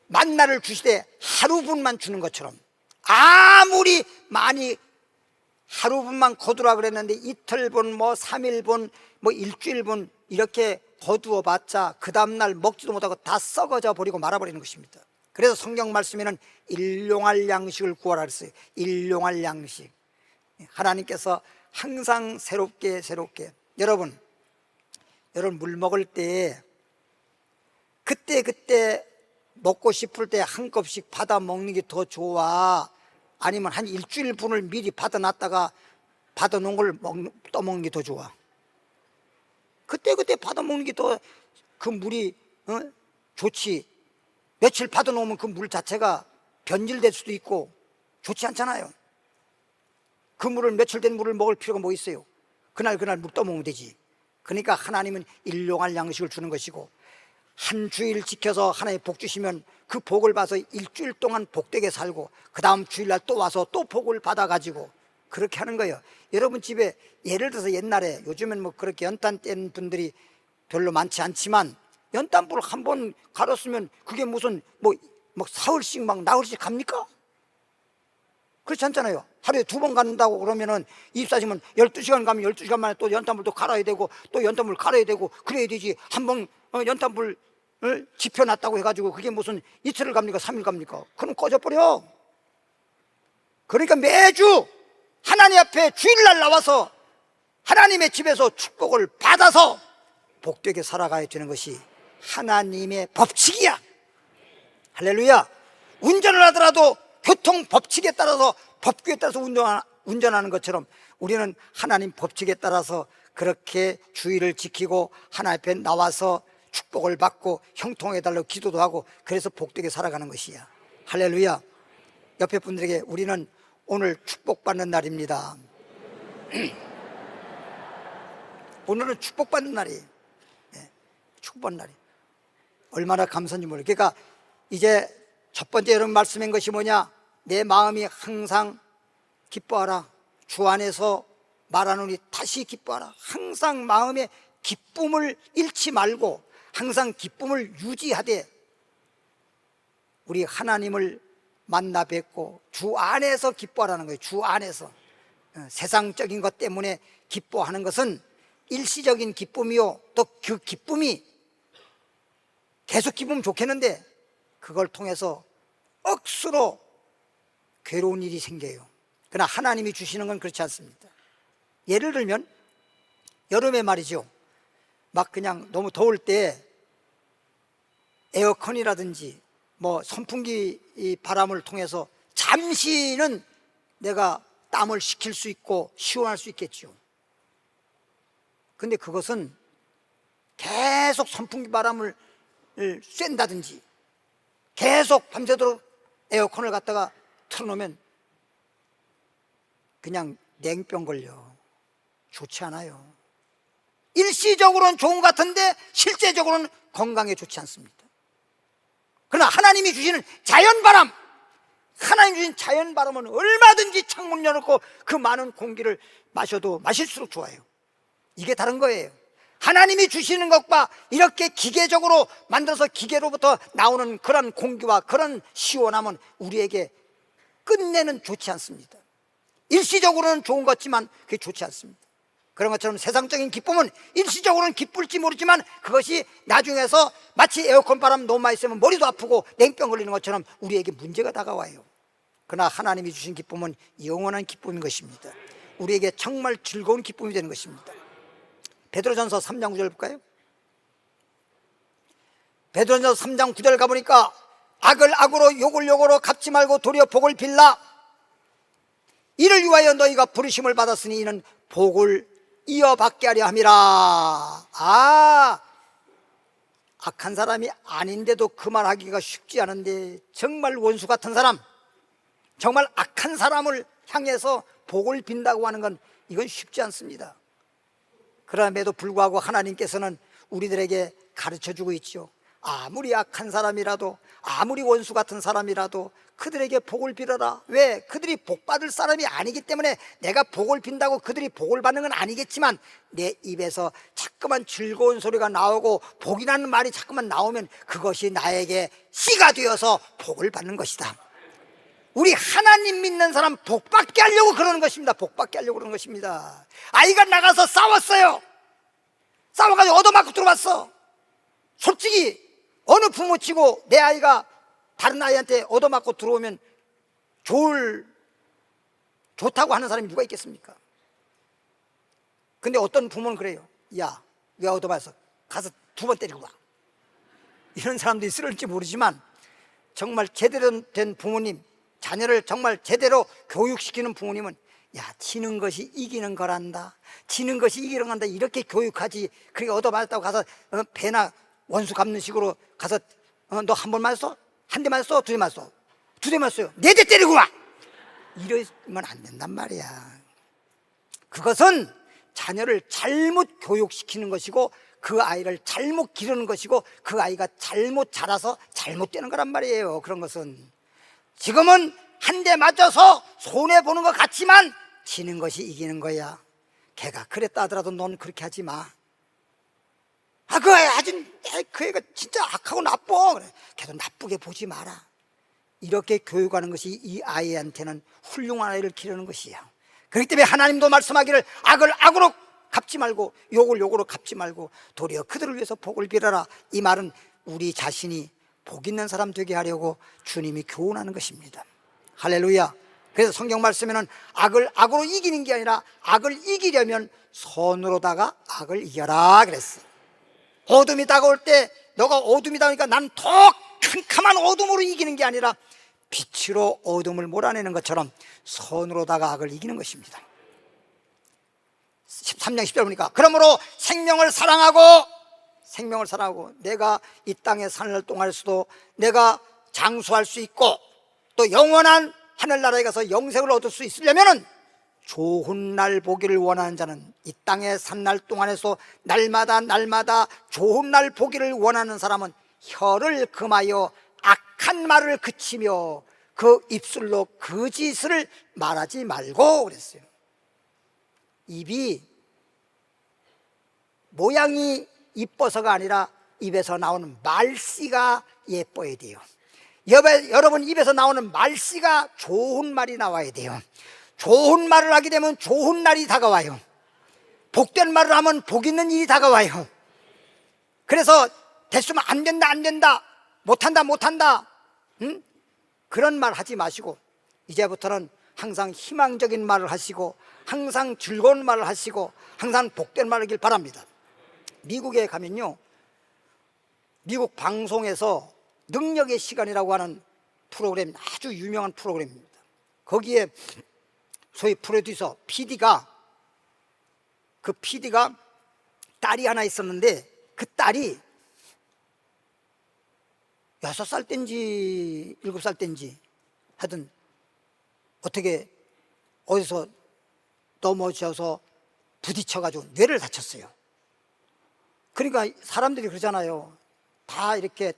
만나를 주시되 하루 분만 주는 것처럼, 아무리 많이 하루 분만 거두라 그랬는데 이틀 분, 뭐 3일 분, 뭐 일주일 분 이렇게 거두어 봤자 그 다음날 먹지도 못하고 다 썩어져 버리고 말아버리는 것입니다. 그래서 성경 말씀에는 일용할 양식을 구하라 그랬어요. 일용할 양식. 하나님께서 항상 새롭게. 여러분 물 먹을 때 그때 먹고 싶을 때 한 컵씩 받아 먹는 게 더 좋아? 아니면 한 일주일 분을 미리 받아놨다가 받아놓은 걸 떠먹는 게 더 좋아? 그때 받아먹는 게 더 그 물이 좋지. 며칠 받아놓으면 그 물 자체가 변질될 수도 있고 좋지 않잖아요. 그 물을, 며칠 된 물을 먹을 필요가 뭐 있어요? 그날 물 떠먹으면 되지. 그러니까 하나님은 일용할 양식을 주는 것이고, 한 주일 지켜서 하나님 복 주시면 그 복을 봐서 일주일 동안 복되게 살고, 그 다음 주일날 또 와서 또 복을 받아가지고 그렇게 하는 거예요. 여러분 집에 예를 들어서 옛날에, 요즘엔 뭐 그렇게 연탄 뗀 분들이 별로 많지 않지만, 연탄불을 한 번 갈았으면 그게 무슨 뭐 사흘씩 막 나흘씩 갑니까? 그렇지 않잖아요. 하루에 2번 간다고 그러면은 24시면 12시간 가면 12시간 만에 또 연탄불도 갈아야 되고 또 연탄불 갈아야 되고 그래야 되지. 한 번 연탄불을 지펴놨다고 해가지고 그게 무슨 이틀을 갑니까? 3일 갑니까? 그럼 꺼져버려. 그러니까 매주 하나님 앞에 주일날 나와서 하나님의 집에서 축복을 받아서 복되게 살아가야 되는 것이 하나님의 법칙이야. 할렐루야. 운전을 하더라도 교통 법칙에 따라서, 법규에 따라서 운전하는 것처럼 우리는 하나님 법칙에 따라서 그렇게 주의를 지키고 하나님 앞에 나와서 축복을 받고 형통해달라고 기도도 하고, 그래서 복되게 살아가는 것이야. 할렐루야. 옆에 분들에게 우리는 오늘 축복받는 날입니다. 오늘은 축복받는 날이에요. 축복받는 날이에요. 얼마나 감사한지 모르겠어요. 그러니까 이제 첫 번째 여러분 말씀한 것이 뭐냐? 내 마음이 항상 기뻐하라. 주 안에서 말하노니 다시 기뻐하라. 항상 마음의 기쁨을 잃지 말고 항상 기쁨을 유지하되, 우리 하나님을 만나 뵙고 주 안에서 기뻐하라는 거예요. 주 안에서. 세상적인 것 때문에 기뻐하는 것은 일시적인 기쁨이요, 또 그 기쁨이 계속 기쁘면 좋겠는데 그걸 통해서 억수로 괴로운 일이 생겨요. 그러나 하나님이 주시는 건 그렇지 않습니다. 예를 들면 여름에 말이죠, 막 그냥 너무 더울 때 에어컨이라든지 뭐 선풍기 이 바람을 통해서 잠시는 내가 땀을 식힐 수 있고 시원할 수 있겠죠. 근데 그것은 계속 선풍기 바람을 쐰다든지 계속 밤새도록 에어컨을 갖다가 틀어놓으면 그냥 냉병 걸려. 좋지 않아요. 일시적으로는 좋은 것 같은데 실제적으로는 건강에 좋지 않습니다. 그러나 하나님이 주시는 자연바람, 하나님 주신 자연바람은 얼마든지 창문 열어놓고 그 많은 공기를 마셔도 마실수록 좋아요. 이게 다른 거예요. 하나님이 주시는 것과 이렇게 기계적으로 만들어서 기계로부터 나오는 그런 공기와 그런 시원함은 우리에게 끝내는 좋지 않습니다. 일시적으로는 좋은 것 같지만 그게 좋지 않습니다. 그런 것처럼 세상적인 기쁨은 일시적으로는 기쁠지 모르지만 그것이 나중에서 마치 에어컨 바람 너무 많이 쐬면 머리도 아프고 냉병 걸리는 것처럼 우리에게 문제가 다가와요. 그러나 하나님이 주신 기쁨은 영원한 기쁨인 것입니다. 우리에게 정말 즐거운 기쁨이 되는 것입니다. 베드로전서 3장 9절 볼까요? 베드로전서 3장 9절 가보니까 악을 악으로 욕을 욕으로 갚지 말고 도리어 복을 빌라. 이를 위하여 너희가 부르심을 받았으니 이는 복을 이어받게 하려 함이라. 악한 사람이 아닌데도 그 말하기가 쉽지 않은데, 정말 원수 같은 사람, 정말 악한 사람을 향해서 복을 빈다고 하는 건 이건 쉽지 않습니다. 그럼에도 불구하고 하나님께서는 우리들에게 가르쳐주고 있죠. 아무리 악한 사람이라도, 아무리 원수 같은 사람이라도 그들에게 복을 빌어라. 왜? 그들이 복 받을 사람이 아니기 때문에. 내가 복을 빈다고 그들이 복을 받는 건 아니겠지만 내 입에서 자꾸만 즐거운 소리가 나오고 복이라는 말이 자꾸만 나오면 그것이 나에게 씨가 되어서 복을 받는 것이다. 우리 하나님 믿는 사람 복 받게 하려고 그러는 것입니다. 복 받게 하려고 그러는 것입니다. 아이가 나가서 싸웠어요. 싸워가지고 얻어맞고 들어왔어. 솔직히 어느 부모치고 내 아이가 다른 아이한테 얻어맞고 들어오면 좋다고 하는 사람이 누가 있겠습니까? 근데 어떤 부모는 그래요. 야, 왜 얻어맞았어? 가서 2번 때리고 와. 이런 사람도 있을지 모르지만 정말 제대로 된 부모님, 자녀를 정말 제대로 교육시키는 부모님은 야, 지는 것이 이기는 거란다, 지는 것이 이기는 거란다, 이렇게 교육하지. 그러니까 얻어맞았다고 가서 배나 원수 갚는 식으로 가서 너 한 번 맞았어? 한 대 맞았어? 두 대 맞았어? 두 대 맞았어요. 네 대 때리고 와! 이러면 안 된단 말이야. 그것은 자녀를 잘못 교육시키는 것이고 그 아이를 잘못 기르는 것이고 그 아이가 잘못 자라서 잘못되는 거란 말이에요. 그런 것은 지금은 한 대 맞아서 손해보는 것 같지만 지는 것이 이기는 거야. 걔가 그랬다 하더라도 넌 그렇게 하지 마. 아, 그 애 아주, 그 애가 진짜 악하고 나빠. 그래. 걔도 나쁘게 보지 마라. 이렇게 교육하는 것이 이 아이한테는 훌륭한 아이를 기르는 것이야. 그렇기 때문에 하나님도 말씀하기를 악을 악으로 갚지 말고 욕을 욕으로 갚지 말고 도리어 그들을 위해서 복을 빌어라. 이 말은 우리 자신이 복 있는 사람 되게 하려고 주님이 교훈하는 것입니다. 할렐루야. 그래서 성경 말씀에는 악을 악으로 이기는 게 아니라 악을 이기려면 선으로다가 악을 이겨라 그랬어. 어둠이 다가올 때 너가 어둠이 다가오니까 난 더 캄캄한 어둠으로 이기는 게 아니라 빛으로 어둠을 몰아내는 것처럼 선으로다가 악을 이기는 것입니다. 13장 10절 보니까 그러므로 생명을 사랑하고 내가 이 땅에 사는 동안에서도 내가 장수할 수 있고 또 영원한 하늘나라에 가서 영생을 얻을 수 있으려면은 좋은 날 보기를 원하는 자는 이 땅에 산 날 동안에서 날마다 좋은 날 보기를 원하는 사람은 혀를 금하여 악한 말을 그치며 그 입술로 거짓을 말하지 말고 그랬어요. 입이 모양이 이뻐서가 아니라 입에서 나오는 말씨가 예뻐야 돼요. 여러분 입에서 나오는 말씨가 좋은 말이 나와야 돼요. 좋은 말을 하게 되면 좋은 날이 다가와요. 복된 말을 하면 복 있는 일이 다가와요. 그래서 됐으면 안 된다, 못한다, 응? 그런 말 하지 마시고 이제부터는 항상 희망적인 말을 하시고 항상 즐거운 말을 하시고 항상 복된 말을 하길 바랍니다. 미국에 가면요, 미국 방송에서 능력의 시간이라고 하는 프로그램, 아주 유명한 프로그램입니다. 거기에 소위 프로듀서 PD가 딸이 하나 있었는데 그 딸이 6살 땐지 7살 땐지 하여튼 어떻게 어디서 넘어져서 부딪혀가지고 뇌를 다쳤어요. 그러니까 사람들이 그러잖아요. 다 이렇게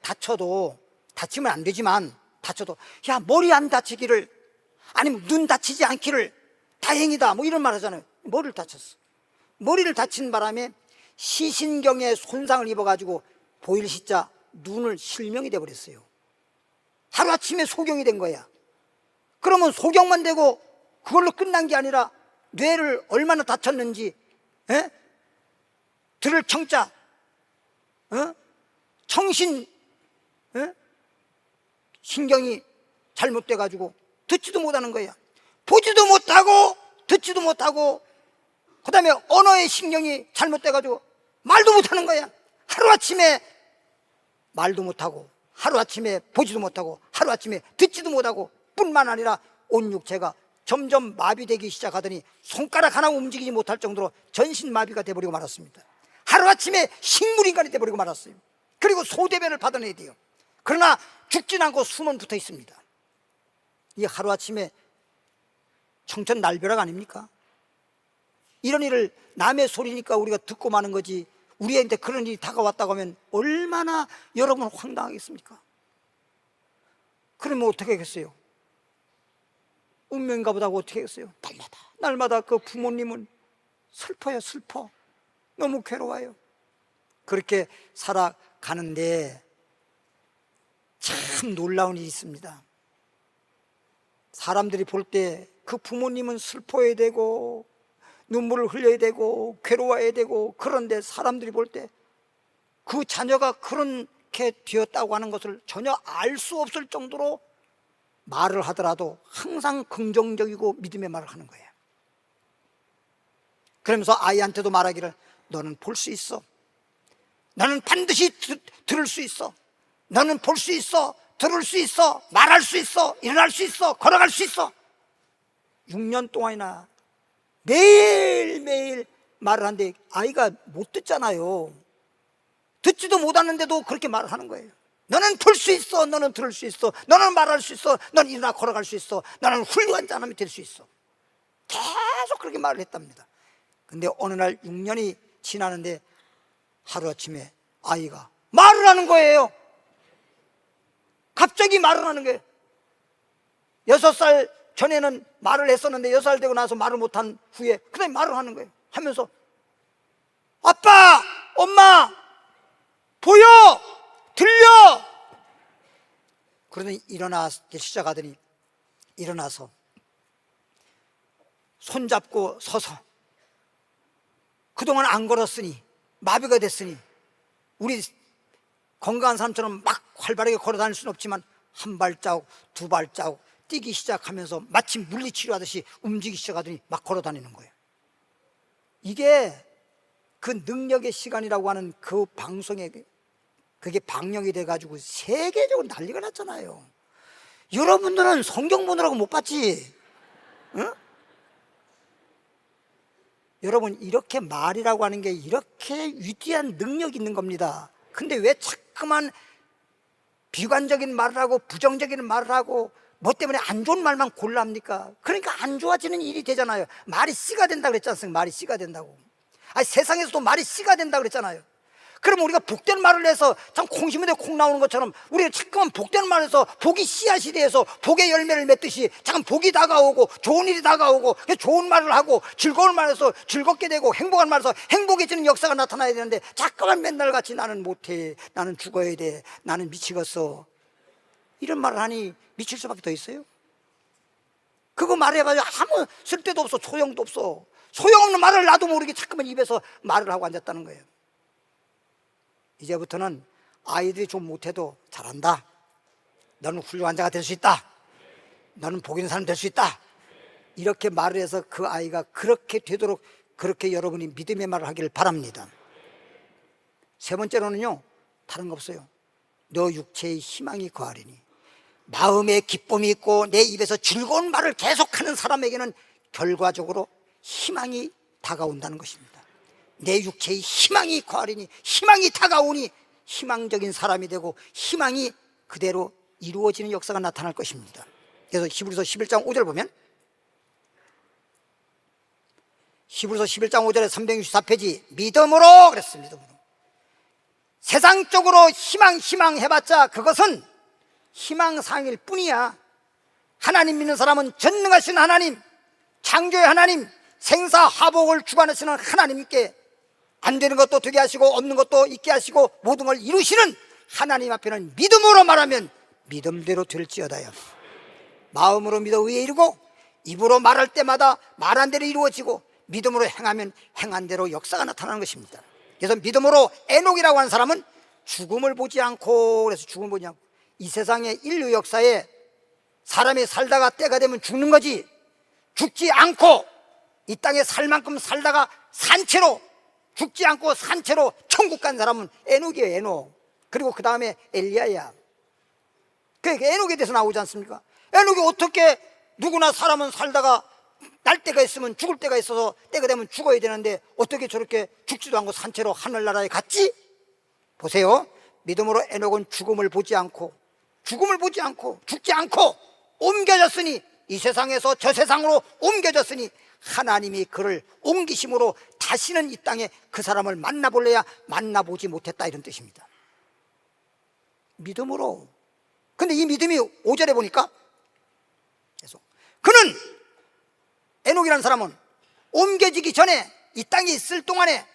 다치면 안 되지만 다쳐도 야, 머리 안 다치기를, 아니면 눈 다치지 않기를 다행이다, 뭐 이런 말 하잖아요. 머리를 다쳤어. 머리를 다친 바람에 시신경에 손상을 입어가지고 보일 시자 눈을 실명이 돼버렸어요. 하루아침에 소경이 된 거야. 그러면 소경만 되고 그걸로 끝난 게 아니라 뇌를 얼마나 다쳤는지, 들을 청자, 청신, 신경이 잘못돼가지고 듣지도 못하는 거야. 보지도 못하고 듣지도 못하고 그 다음에 언어의 신경이 잘못돼가지고 말도 못하는 거야. 하루아침에 말도 못하고 하루아침에 보지도 못하고 하루아침에 듣지도 못하고 뿐만 아니라 온 육체가 점점 마비되기 시작하더니 손가락 하나 움직이지 못할 정도로 전신마비가 돼버리고 말았습니다. 하루아침에 식물인간이 돼버리고 말았어요. 그리고 소대변을 받아내야 돼요. 그러나 죽진 않고 숨은 붙어 있습니다. 이 하루아침에 청천날벼락 아닙니까? 이런 일을 남의 소리니까 우리가 듣고 마는 거지, 우리한테 그런 일이 다가왔다고 하면 얼마나 여러분 황당하겠습니까? 그러면 어떻게 하겠어요? 운명인가 보다고 어떻게 하겠어요? 날마다 그 부모님은 슬퍼요. 슬퍼. 너무 괴로워요. 그렇게 살아가는데 참 놀라운 일이 있습니다. 사람들이 볼 때 그 부모님은 슬퍼야 되고 눈물을 흘려야 되고 괴로워야 되고, 그런데 사람들이 볼 때 그 자녀가 그렇게 되었다고 하는 것을 전혀 알 수 없을 정도로 말을 하더라도 항상 긍정적이고 믿음의 말을 하는 거예요. 그러면서 아이한테도 말하기를 너는 볼 수 있어. 너는 반드시 들을 수 있어. 너는 볼 수 있어, 들을 수 있어, 말할 수 있어, 일어날 수 있어, 걸어갈 수 있어. 6년 동안이나 매일매일 말을 하는데 아이가 못 듣잖아요. 듣지도 못하는데도 그렇게 말을 하는 거예요. 너는 볼 수 있어, 너는 들을 수 있어, 너는 말할 수 있어, 너는 일어나 걸어갈 수 있어, 너는 훌륭한 사람이 될 수 있어. 계속 그렇게 말을 했답니다. 근데 어느 날 6년이 지나는데 하루아침에 아이가 말을 하는 거예요. 갑자기 말을 하는 거예요. 6살 전에는 말을 했었는데 6살 되고 나서 말을 못한 후에 그다음에 말을 하는 거예요. 하면서 아빠, 엄마, 보여, 들려. 그러더니 일어나기 시작하더니 일어나서 손잡고 서서 그동안 안 걸었으니 마비가 됐으니 우리 건강한 사람처럼 막 활발하게 걸어 다닐 수는 없지만 한 발자국, 두 발자국 뛰기 시작하면서 마치 물리치료하듯이 움직이기 시작하더니 막 걸어 다니는 거예요. 이게 그 능력의 시간이라고 하는 그 방송에 그게 방영이 돼가지고 세계적으로 난리가 났잖아요. 여러분들은 성경 보느라고 못 봤지? 응? 여러분, 이렇게 말이라고 하는 게 이렇게 위대한 능력이 있는 겁니다. 근데 왜 자꾸만 비관적인 말을 하고 부정적인 말을 하고 뭐 때문에 안 좋은 말만 골라합니까? 그러니까 안 좋아지는 일이 되잖아요. 말이 씨가 된다고 그랬지 않습니까? 말이 씨가 된다고. 아니, 세상에서도 말이 씨가 된다고 그랬잖아요. 그럼 우리가 복된 말을 해서 참 콩 심은 데 콩 나오는 것처럼 우리가 자꾸만 복된 말을 해서 복이 씨앗이 돼서 복의 열매를 맺듯이 잠깐 복이 다가오고 좋은 일이 다가오고 좋은 말을 하고 즐거운 말을 해서 즐겁게 되고 행복한 말을 해서 행복해지는 역사가 나타나야 되는데 자꾸만 맨날 같이 나는 못해, 나는 죽어야 돼, 나는 미치겠어, 이런 말을 하니 미칠 수밖에 더 있어요? 그거 말해봐야 아무 쓸데도 없어, 소용도 없어. 소용없는 말을 나도 모르게 자꾸만 입에서 말을 하고 앉았다는 거예요. 이제부터는 아이들이 좀 못해도 잘한다, 너는 훌륭한 자가 될 수 있다, 너는 복 있는 사람 될 수 있다, 이렇게 말을 해서 그 아이가 그렇게 되도록 그렇게 여러분이 믿음의 말을 하기를 바랍니다. 세 번째로는요, 다른 거 없어요. 너 육체의 희망이 거하리니. 마음에 기쁨이 있고 내 입에서 즐거운 말을 계속하는 사람에게는 결과적으로 희망이 다가온다는 것입니다. 내 육체의 희망이 거하리니, 희망이 다가오니 희망적인 사람이 되고 희망이 그대로 이루어지는 역사가 나타날 것입니다. 그래서 히브리서 11장 5절 보면, 히브리서 11장 5절에 364페이지 믿음으로 그랬습니다. 믿음으로. 세상적으로 희망 해봤자 그것은 희망사항일 뿐이야. 하나님 믿는 사람은 전능하신 하나님, 창조의 하나님, 생사화복을 주관하시는 하나님께 안 되는 것도 되게 하시고 없는 것도 있게 하시고 모든 걸 이루시는 하나님 앞에는 믿음으로 말하면 믿음대로 될지어다요. 마음으로 믿어 의에 이르고 입으로 말할 때마다 말한 대로 이루어지고 믿음으로 행하면 행한 대로 역사가 나타나는 것입니다. 그래서 믿음으로 에녹이라고 하는 사람은 죽음을 보지 않고, 그래서 죽음을 보지 않고, 이 세상의 인류 역사에 사람이 살다가 때가 되면 죽는 거지, 죽지 않고 이 땅에 살 만큼 살다가 산채로, 죽지 않고 산채로 천국 간 사람은 에녹이에요. 에녹. 그리고 그 다음에 엘리야야. 그러니까 에녹에 대해서 나오지 않습니까? 에녹이 어떻게, 누구나 사람은 살다가 날 때가 있으면 죽을 때가 있어서 때가 되면 죽어야 되는데 어떻게 저렇게 죽지도 않고 산채로 하늘나라에 갔지? 보세요. 믿음으로 에녹은 죽음을 보지 않고 죽지 않고 옮겨졌으니, 이 세상에서 저 세상으로 옮겨졌으니 하나님이 그를 옮기심으로 다시는 이 땅에 그 사람을 만나볼래야 만나보지 못했다, 이런 뜻입니다. 믿음으로. 근데 이 믿음이 5절에 보니까 계속 그는, 에녹이라는 사람은 옮겨지기 전에 이 땅에 있을 동안에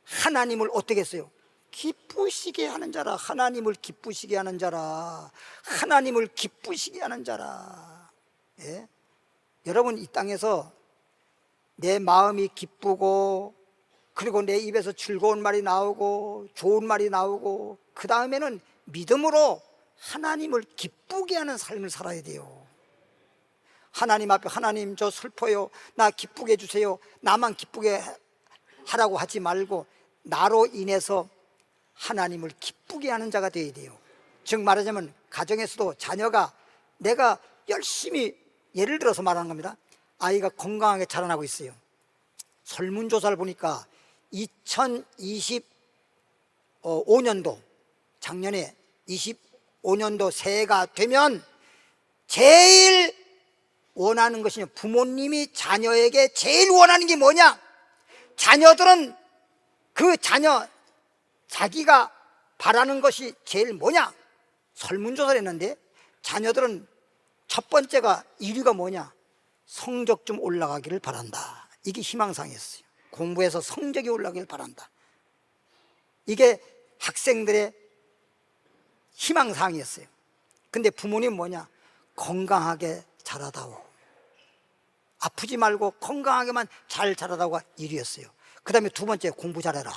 하나님을 어떻게 했어요? 기쁘시게 하는 자라. 하나님을 기쁘시게 하는 자라. 하나님을 기쁘시게 하는 자라. 예? 여러분, 이 땅에서 내 마음이 기쁘고 그리고 내 입에서 즐거운 말이 나오고 좋은 말이 나오고 그 다음에는 믿음으로 하나님을 기쁘게 하는 삶을 살아야 돼요. 하나님 앞에, 하나님 저 슬퍼요, 나 기쁘게 해주세요, 나만 기쁘게 하라고 하지 말고 나로 인해서 하나님을 기쁘게 하는 자가 되어야 돼요. 즉 말하자면 가정에서도 자녀가 내가 열심히, 예를 들어서 말하는 겁니다. 아이가 건강하게 자라나고 있어요. 설문조사를 보니까 2025년도 작년에 25년도 새해가 되면 제일 원하는 것이, 부모님이 자녀에게 제일 원하는 게 뭐냐? 자녀들은 그 자녀, 자기가 바라는 것이 제일 뭐냐? 설문조사를 했는데 자녀들은 첫 번째가 1위가 뭐냐? 성적 좀 올라가기를 바란다. 이게 희망사항이었어요. 공부해서 성적이 올라가기를 바란다. 이게 학생들의 희망사항이었어요. 근데 부모님 뭐냐? 건강하게 자라다오, 아프지 말고 건강하게만 잘 자라다오가 1위였어요. 그 다음에 두 번째, 공부 잘해라.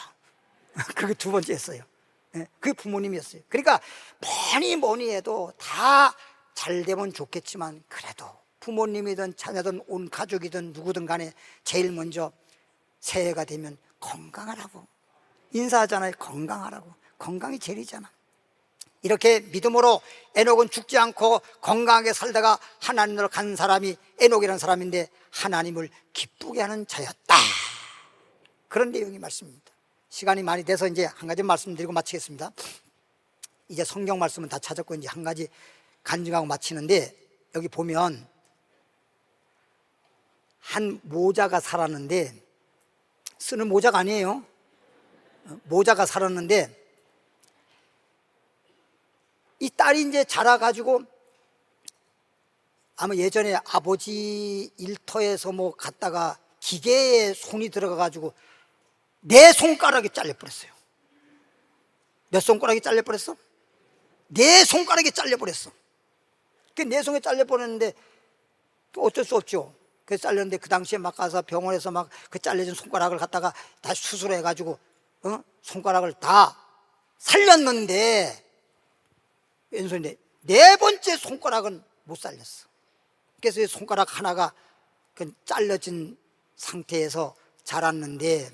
그게 두 번째였어요. 그게 부모님이었어요. 그러니까 뭐니 해도 다 잘 되면 좋겠지만, 그래도 부모님이든 자녀든 온 가족이든 누구든 간에 제일 먼저 새해가 되면 건강하라고 인사하잖아요. 건강하라고. 건강이 제일이잖아. 이렇게 믿음으로 에녹은 죽지 않고 건강하게 살다가 하나님으로 간 사람이 에녹이라는 사람인데, 하나님을 기쁘게 하는 자였다. 그런 내용이 말씀입니다. 시간이 많이 돼서 이제 한 가지 말씀드리고 마치겠습니다. 이제 성경 말씀은 다 찾았고 이제 한 가지 간증하고 마치는데, 여기 보면 한 모자가 살았는데, 쓰는 모자가 아니에요. 모자가 살았는데 이 딸이 이제 자라가지고, 아마 예전에 아버지 일터에서 뭐 갔다가 기계에 손이 들어가가지고 내 손가락이 잘려버렸어요. 몇 손가락이 잘려버렸어? 내 손가락이 잘려버렸어. 내 손에 잘려버렸는데 어쩔 수 없죠. 그래서 잘렸는데 그 당시에 막 가서 병원에서 막 그 잘려진 손가락을 갖다가 다시 수술해가지고 손가락을 다 살렸는데, 왼손인데 네 번째 손가락은 못 살렸어. 그래서 이 손가락 하나가 그 잘려진 상태에서 자랐는데,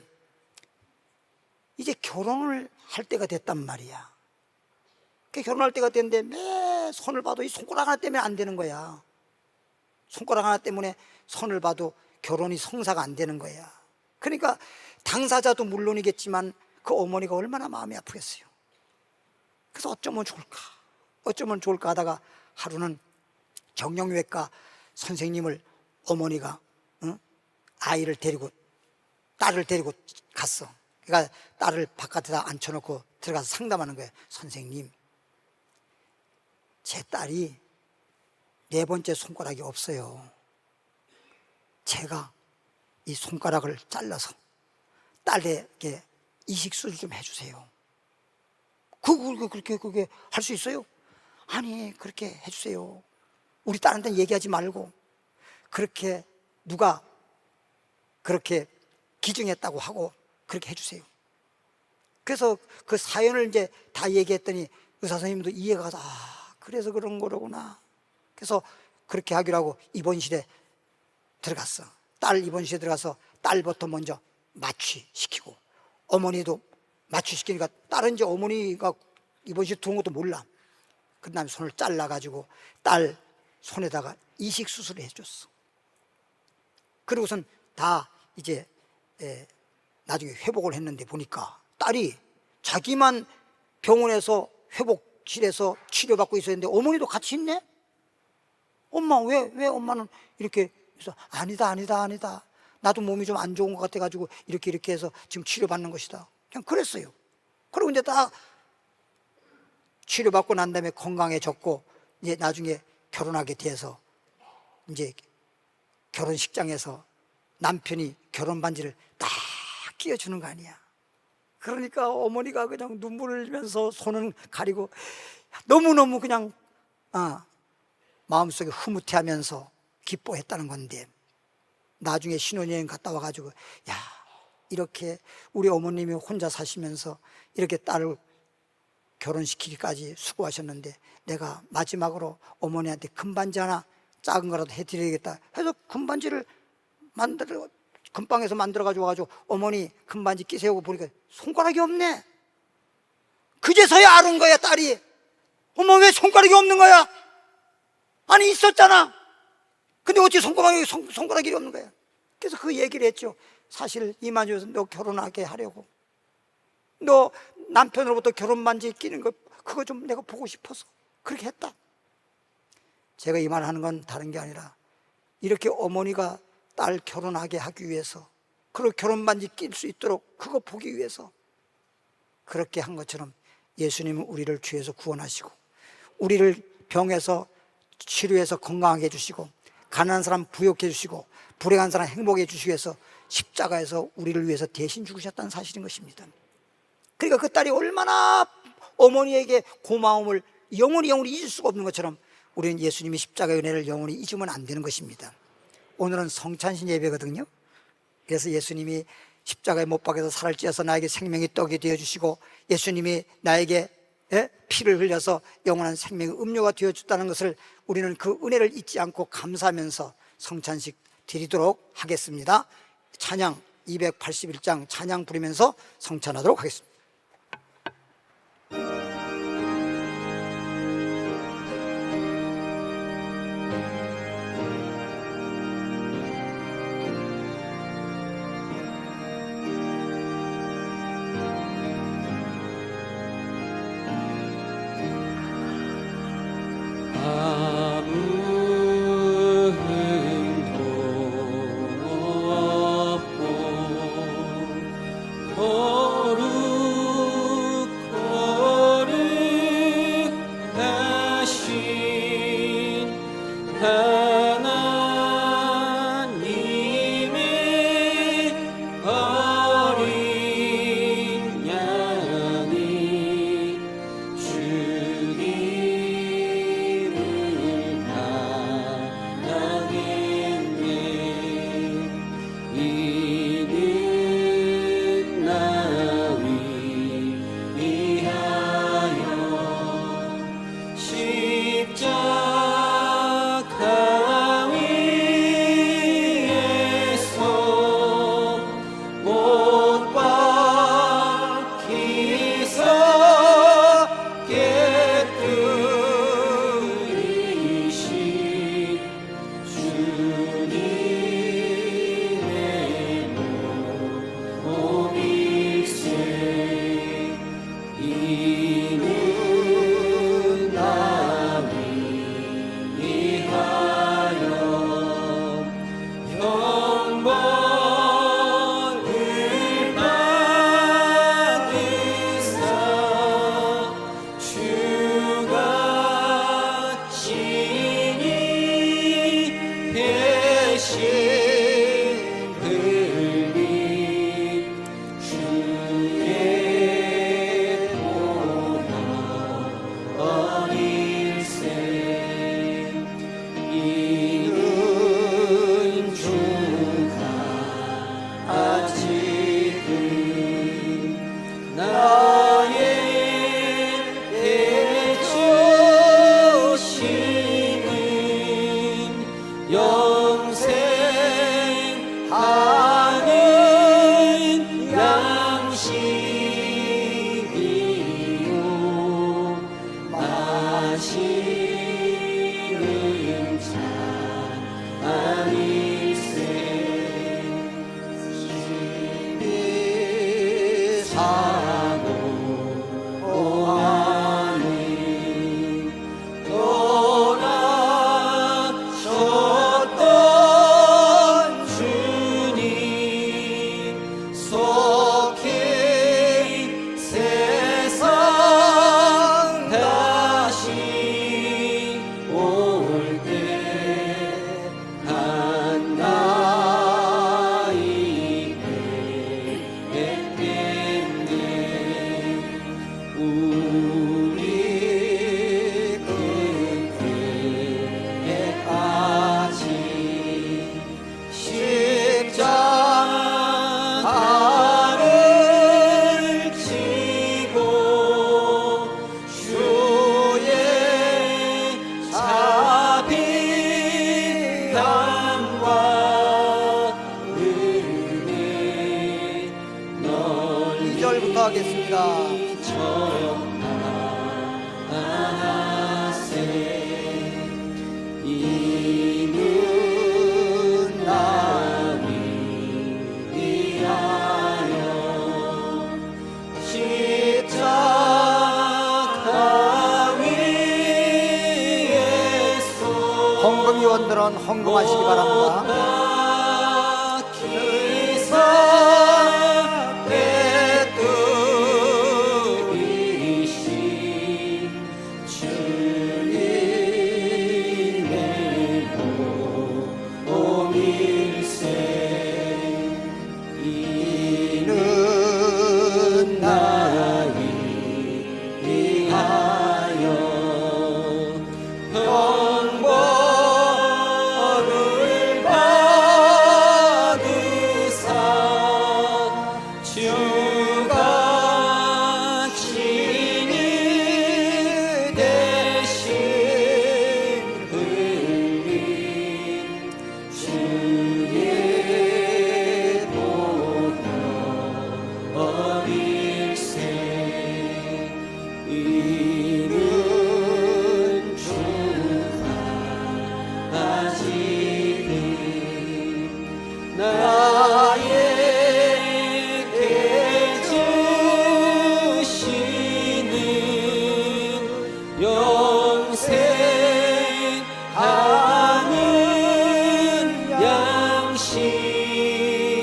이제 결혼을 할 때가 됐단 말이야. 결혼할 때가 됐는데 매 손을 봐도 이 손가락 하나 때문에 안 되는 거야. 손가락 하나 때문에 손을 봐도 결혼이 성사가 안 되는 거야. 그러니까 당사자도 물론이겠지만 그 어머니가 얼마나 마음이 아프겠어요. 그래서 어쩌면 좋을까 하다가 하루는 정형외과 선생님을 어머니가 아이를 데리고, 딸을 데리고 갔어. 그러니까 딸을 바깥에다 앉혀놓고 들어가서 상담하는 거예요. 선생님, 제 딸이 네 번째 손가락이 없어요. 제가 이 손가락을 잘라서 딸에게 이식수술 좀 해주세요. 그게 할 수 있어요? 아니, 그렇게 해주세요. 우리 딸한테는 얘기하지 말고, 그렇게 누가 그렇게 기증했다고 하고 그렇게 해주세요. 그래서 그 사연을 이제 다 얘기했더니 의사 선생님도 이해가 가서, 그래서 그런 거로구나. 그래서 그렇게 하기로 하고 입원실에 들어갔어. 딸 입원실에 들어가서 딸부터 먼저 마취시키고, 어머니도 마취시키니까 딸은 이제 어머니가 입원실에 들어온 것도 몰라. 그 다음에 손을 잘라가지고 딸 손에다가 이식 수술을 해줬어. 그리고선 다 이제 나중에 회복을 했는데, 보니까 딸이 자기만 병원에서 회복실에서 치료받고 있었는데 어머니도 같이 있네? 엄마, 왜 엄마는 이렇게 해서, 아니다. 나도 몸이 좀 안 좋은 것 같아가지고 이렇게 해서 지금 치료받는 것이다. 그냥 그랬어요. 그리고 이제 다 치료받고 난 다음에 건강해졌고, 이제 나중에 결혼하게 돼서 이제 결혼식장에서 남편이 결혼 반지를 딱 끼워주는 거 아니야. 그러니까 어머니가 그냥 눈물을 흘리면서 손은 가리고 너무너무 그냥 마음속에 흐뭇해하면서 기뻐했다는 건데, 나중에 신혼여행 갔다 와가지고, 야, 이렇게 우리 어머님이 혼자 사시면서 이렇게 딸을 결혼시키기까지 수고하셨는데, 내가 마지막으로 어머니한테 금반지 하나 작은 거라도 해드려야겠다 해서 금반지를 금방에서 만들어가지고 어머니 금반지 끼세우고 보니까 손가락이 없네. 그제서야 알은 거야, 딸이. 어머, 왜 손가락이 없는 거야? 아니, 있었잖아. 근데 어찌 손가락이 없는 거야? 그래서 그 얘기를 했죠. 사실 이만희에서 너 결혼하게 하려고, 너 남편으로부터 결혼 반지 끼는 거 그거 좀 내가 보고 싶어서 그렇게 했다. 제가 이 말 하는 건 다른 게 아니라 이렇게 어머니가 딸 결혼하게 하기 위해서, 그리고 결혼 반지 낄 수 있도록 그거 보기 위해서 그렇게 한 것처럼 예수님은 우리를 죄에서 구원하시고, 우리를 병에서 치료해서 건강하게 해주시고, 가난한 사람 부욕해 주시고, 불행한 사람 행복해 주시기 위해서 십자가에서 우리를 위해서 대신 죽으셨다는 사실인 것입니다. 그러니까 그 딸이 얼마나 어머니에게 고마움을 영원히 잊을 수가 없는 것처럼 우리는 예수님이 십자가의 은혜를 영원히 잊으면 안 되는 것입니다. 오늘은 성찬신 예배거든요. 그래서 예수님이 십자가에 못 박혀서 살을 찌어서 나에게 생명의 떡이 되어주시고, 예수님이 나에게 피를 흘려서 영원한 생명의 음료가 되어줬다는 것을 우리는 그 은혜를 잊지 않고 감사하면서 성찬식 드리도록 하겠습니다. 찬양 281장 찬양 부르면서 성찬하도록 하겠습니다. 십자가 헌금위원들은 헌금하시기 바랍니다. 이는 주가 아직은 나에게 주시는 영생하는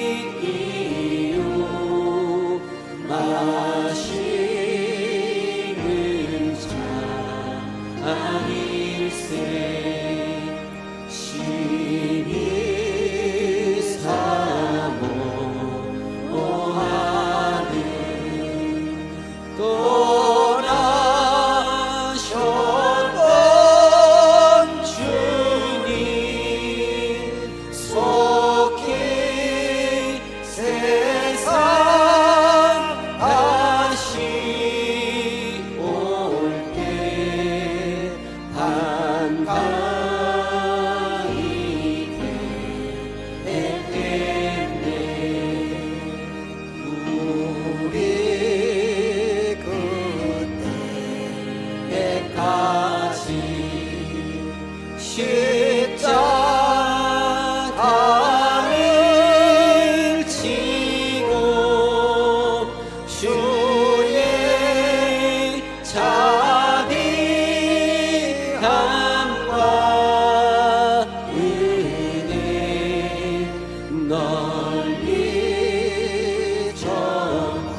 양식이요 마시는 자 아니세 심히 사모하는 떠나셨던 주님 속히 세상 다시 올 때 한가히 그했겠네 우리 그때까지 십자가를 지고 주의 자비함과 은혜 널리 전하세.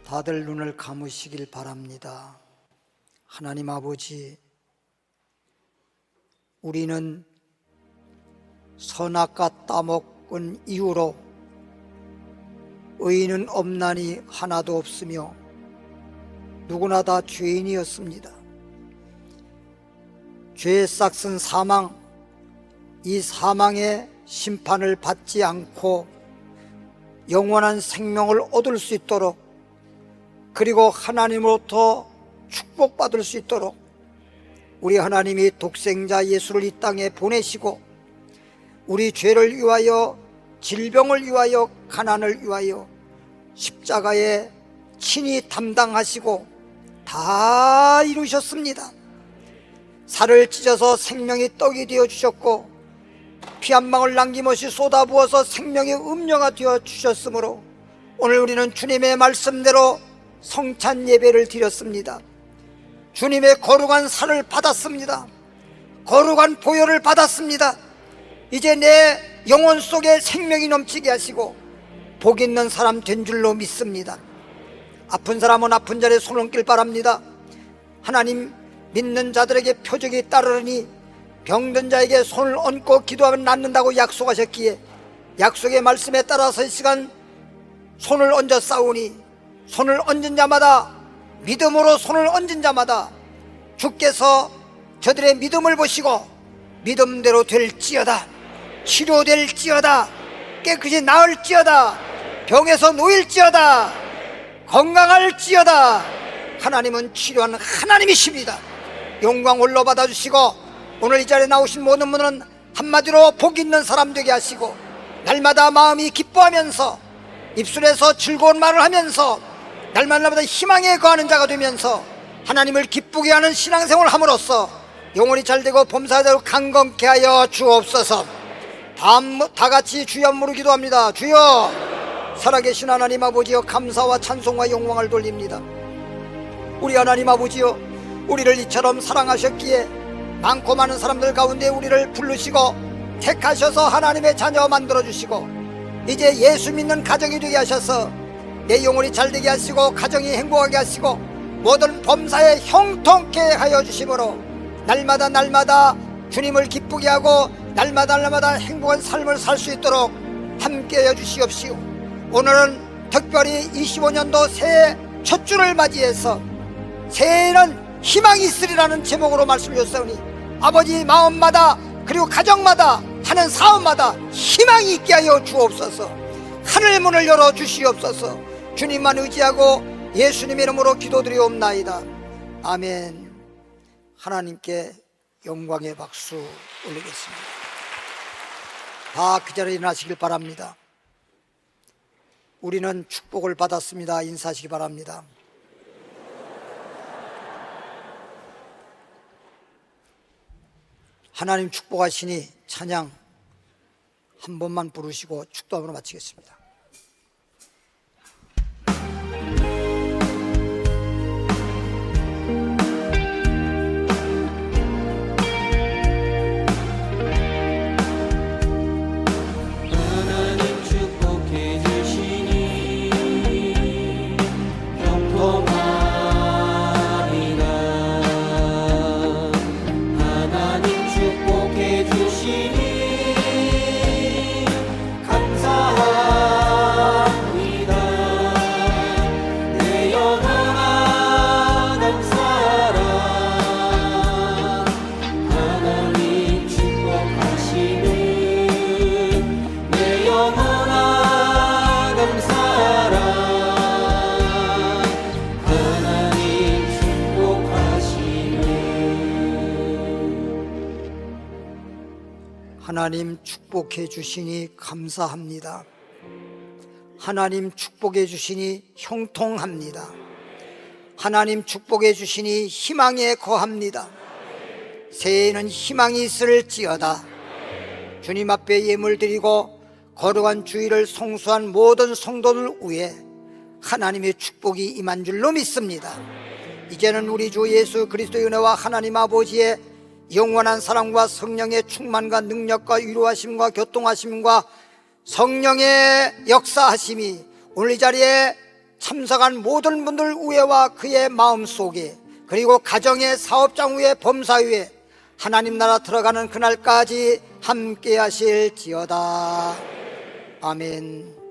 다들 눈을 감으시길 바랍니다. 하나님 아버지, 우리는 선악과 따먹은 이후로 의인은 없나니 하나도 없으며 누구나 다 죄인이었습니다. 죄의 싹슨 사망, 이 사망의 심판을 받지 않고 영원한 생명을 얻을 수 있도록, 그리고 하나님으로부터 축복받을 수 있도록 우리 하나님이 독생자 예수를 이 땅에 보내시고 우리 죄를 위하여, 질병을 위하여, 가난을 위하여 십자가에 친히 담당하시고 다 이루셨습니다. 살을 찢어서 생명이 떡이 되어 주셨고 피 한 방울 남김없이 쏟아부어서 생명의 음료가 되어 주셨으므로 오늘 우리는 주님의 말씀대로 성찬 예배를 드렸습니다. 주님의 거룩한 살을 받았습니다. 거룩한 보혈을 받았습니다. 이제 내 영혼 속에 생명이 넘치게 하시고 복 있는 사람 된 줄로 믿습니다. 아픈 사람은 아픈 자리에 손을 얹길 바랍니다. 하나님 믿는 자들에게 표적이 따르니 병든 자에게 손을 얹고 기도하면 낫는다고 약속하셨기에 약속의 말씀에 따라서 이 시간 손을 얹어 싸우니 손을 얹은 자마다, 믿음으로 손을 얹은 자마다 주께서 저들의 믿음을 보시고 믿음대로 될지어다, 치료될지어다, 깨끗이 나을지어다, 병에서 놓일지어다, 건강할지어다. 하나님은 치료하는 하나님이십니다. 영광 올려 받아주시고 오늘 이 자리에 나오신 모든 분은 한마디로 복 있는 사람 되게 하시고 날마다 마음이 기뻐하면서 입술에서 즐거운 말을 하면서 날마다 희망에 거하는 자가 되면서 하나님을 기쁘게 하는 신앙생활을 함으로써 영혼이 잘되고 범사되고 강건케 하여 주옵소서. 다 같이 주여 물어 기도합니다. 주여, 살아계신 하나님 아버지여, 감사와 찬송과 영광을 돌립니다. 우리 하나님 아버지여, 우리를 이처럼 사랑하셨기에 많고 많은 사람들 가운데 우리를 부르시고 택하셔서 하나님의 자녀 만들어주시고 이제 예수 믿는 가정이 되게 하셔서 내 영혼이 잘되게 하시고 가정이 행복하게 하시고 모든 범사에 형통케 하여 주심으로 날마다 주님을 기쁘게 하고 날마다 행복한 삶을 살 수 있도록 함께 하여 주시옵시고, 오늘은 특별히 25년도 새해 첫 주를 맞이해서 새해에는 희망이 있으리라는 제목으로 말씀을 주셨으니 아버지 마음마다 그리고 가정마다 하는 사업마다 희망이 있게 하여 주옵소서. 하늘 문을 열어 주시옵소서. 주님만 의지하고 예수님 이름으로 기도드리옵나이다. 아멘. 하나님께 영광의 박수 올리겠습니다. 다 그 자리에 일어나시길 바랍니다. 우리는 축복을 받았습니다. 인사하시기 바랍니다. 하나님 축복하시니 찬양 한 번만 부르시고 축도함으로 마치겠습니다. 하나님 축복해 주시니 형통합니다. 하나님 축복해 주시니 감사합니다. 내 영원한 감사라. 하나님 축복하시니 내 영원한 감사라. 하나님 축복하시네. 하나님 축복해 주시니 감사합니다. 하나님 축복해 주시니 형통합니다. 하나님 축복해 주시니 희망에 거합니다. 새해에는 희망이 있을지어다. 주님 앞에 예물 드리고 거룩한 주일을 송수한 모든 성도들 위해 하나님의 축복이 임한 줄로 믿습니다. 이제는 우리 주 예수 그리스도의 은혜와 하나님 아버지의 영원한 사랑과 성령의 충만과 능력과 위로하심과 교통하심과 성령의 역사하심이 오늘 이 자리에 참석한 모든 분들 위에와 그의 마음속에, 그리고 가정의 사업장 위에, 범사 위에 하나님 나라 들어가는 그날까지 함께 하실지어다. 아멘.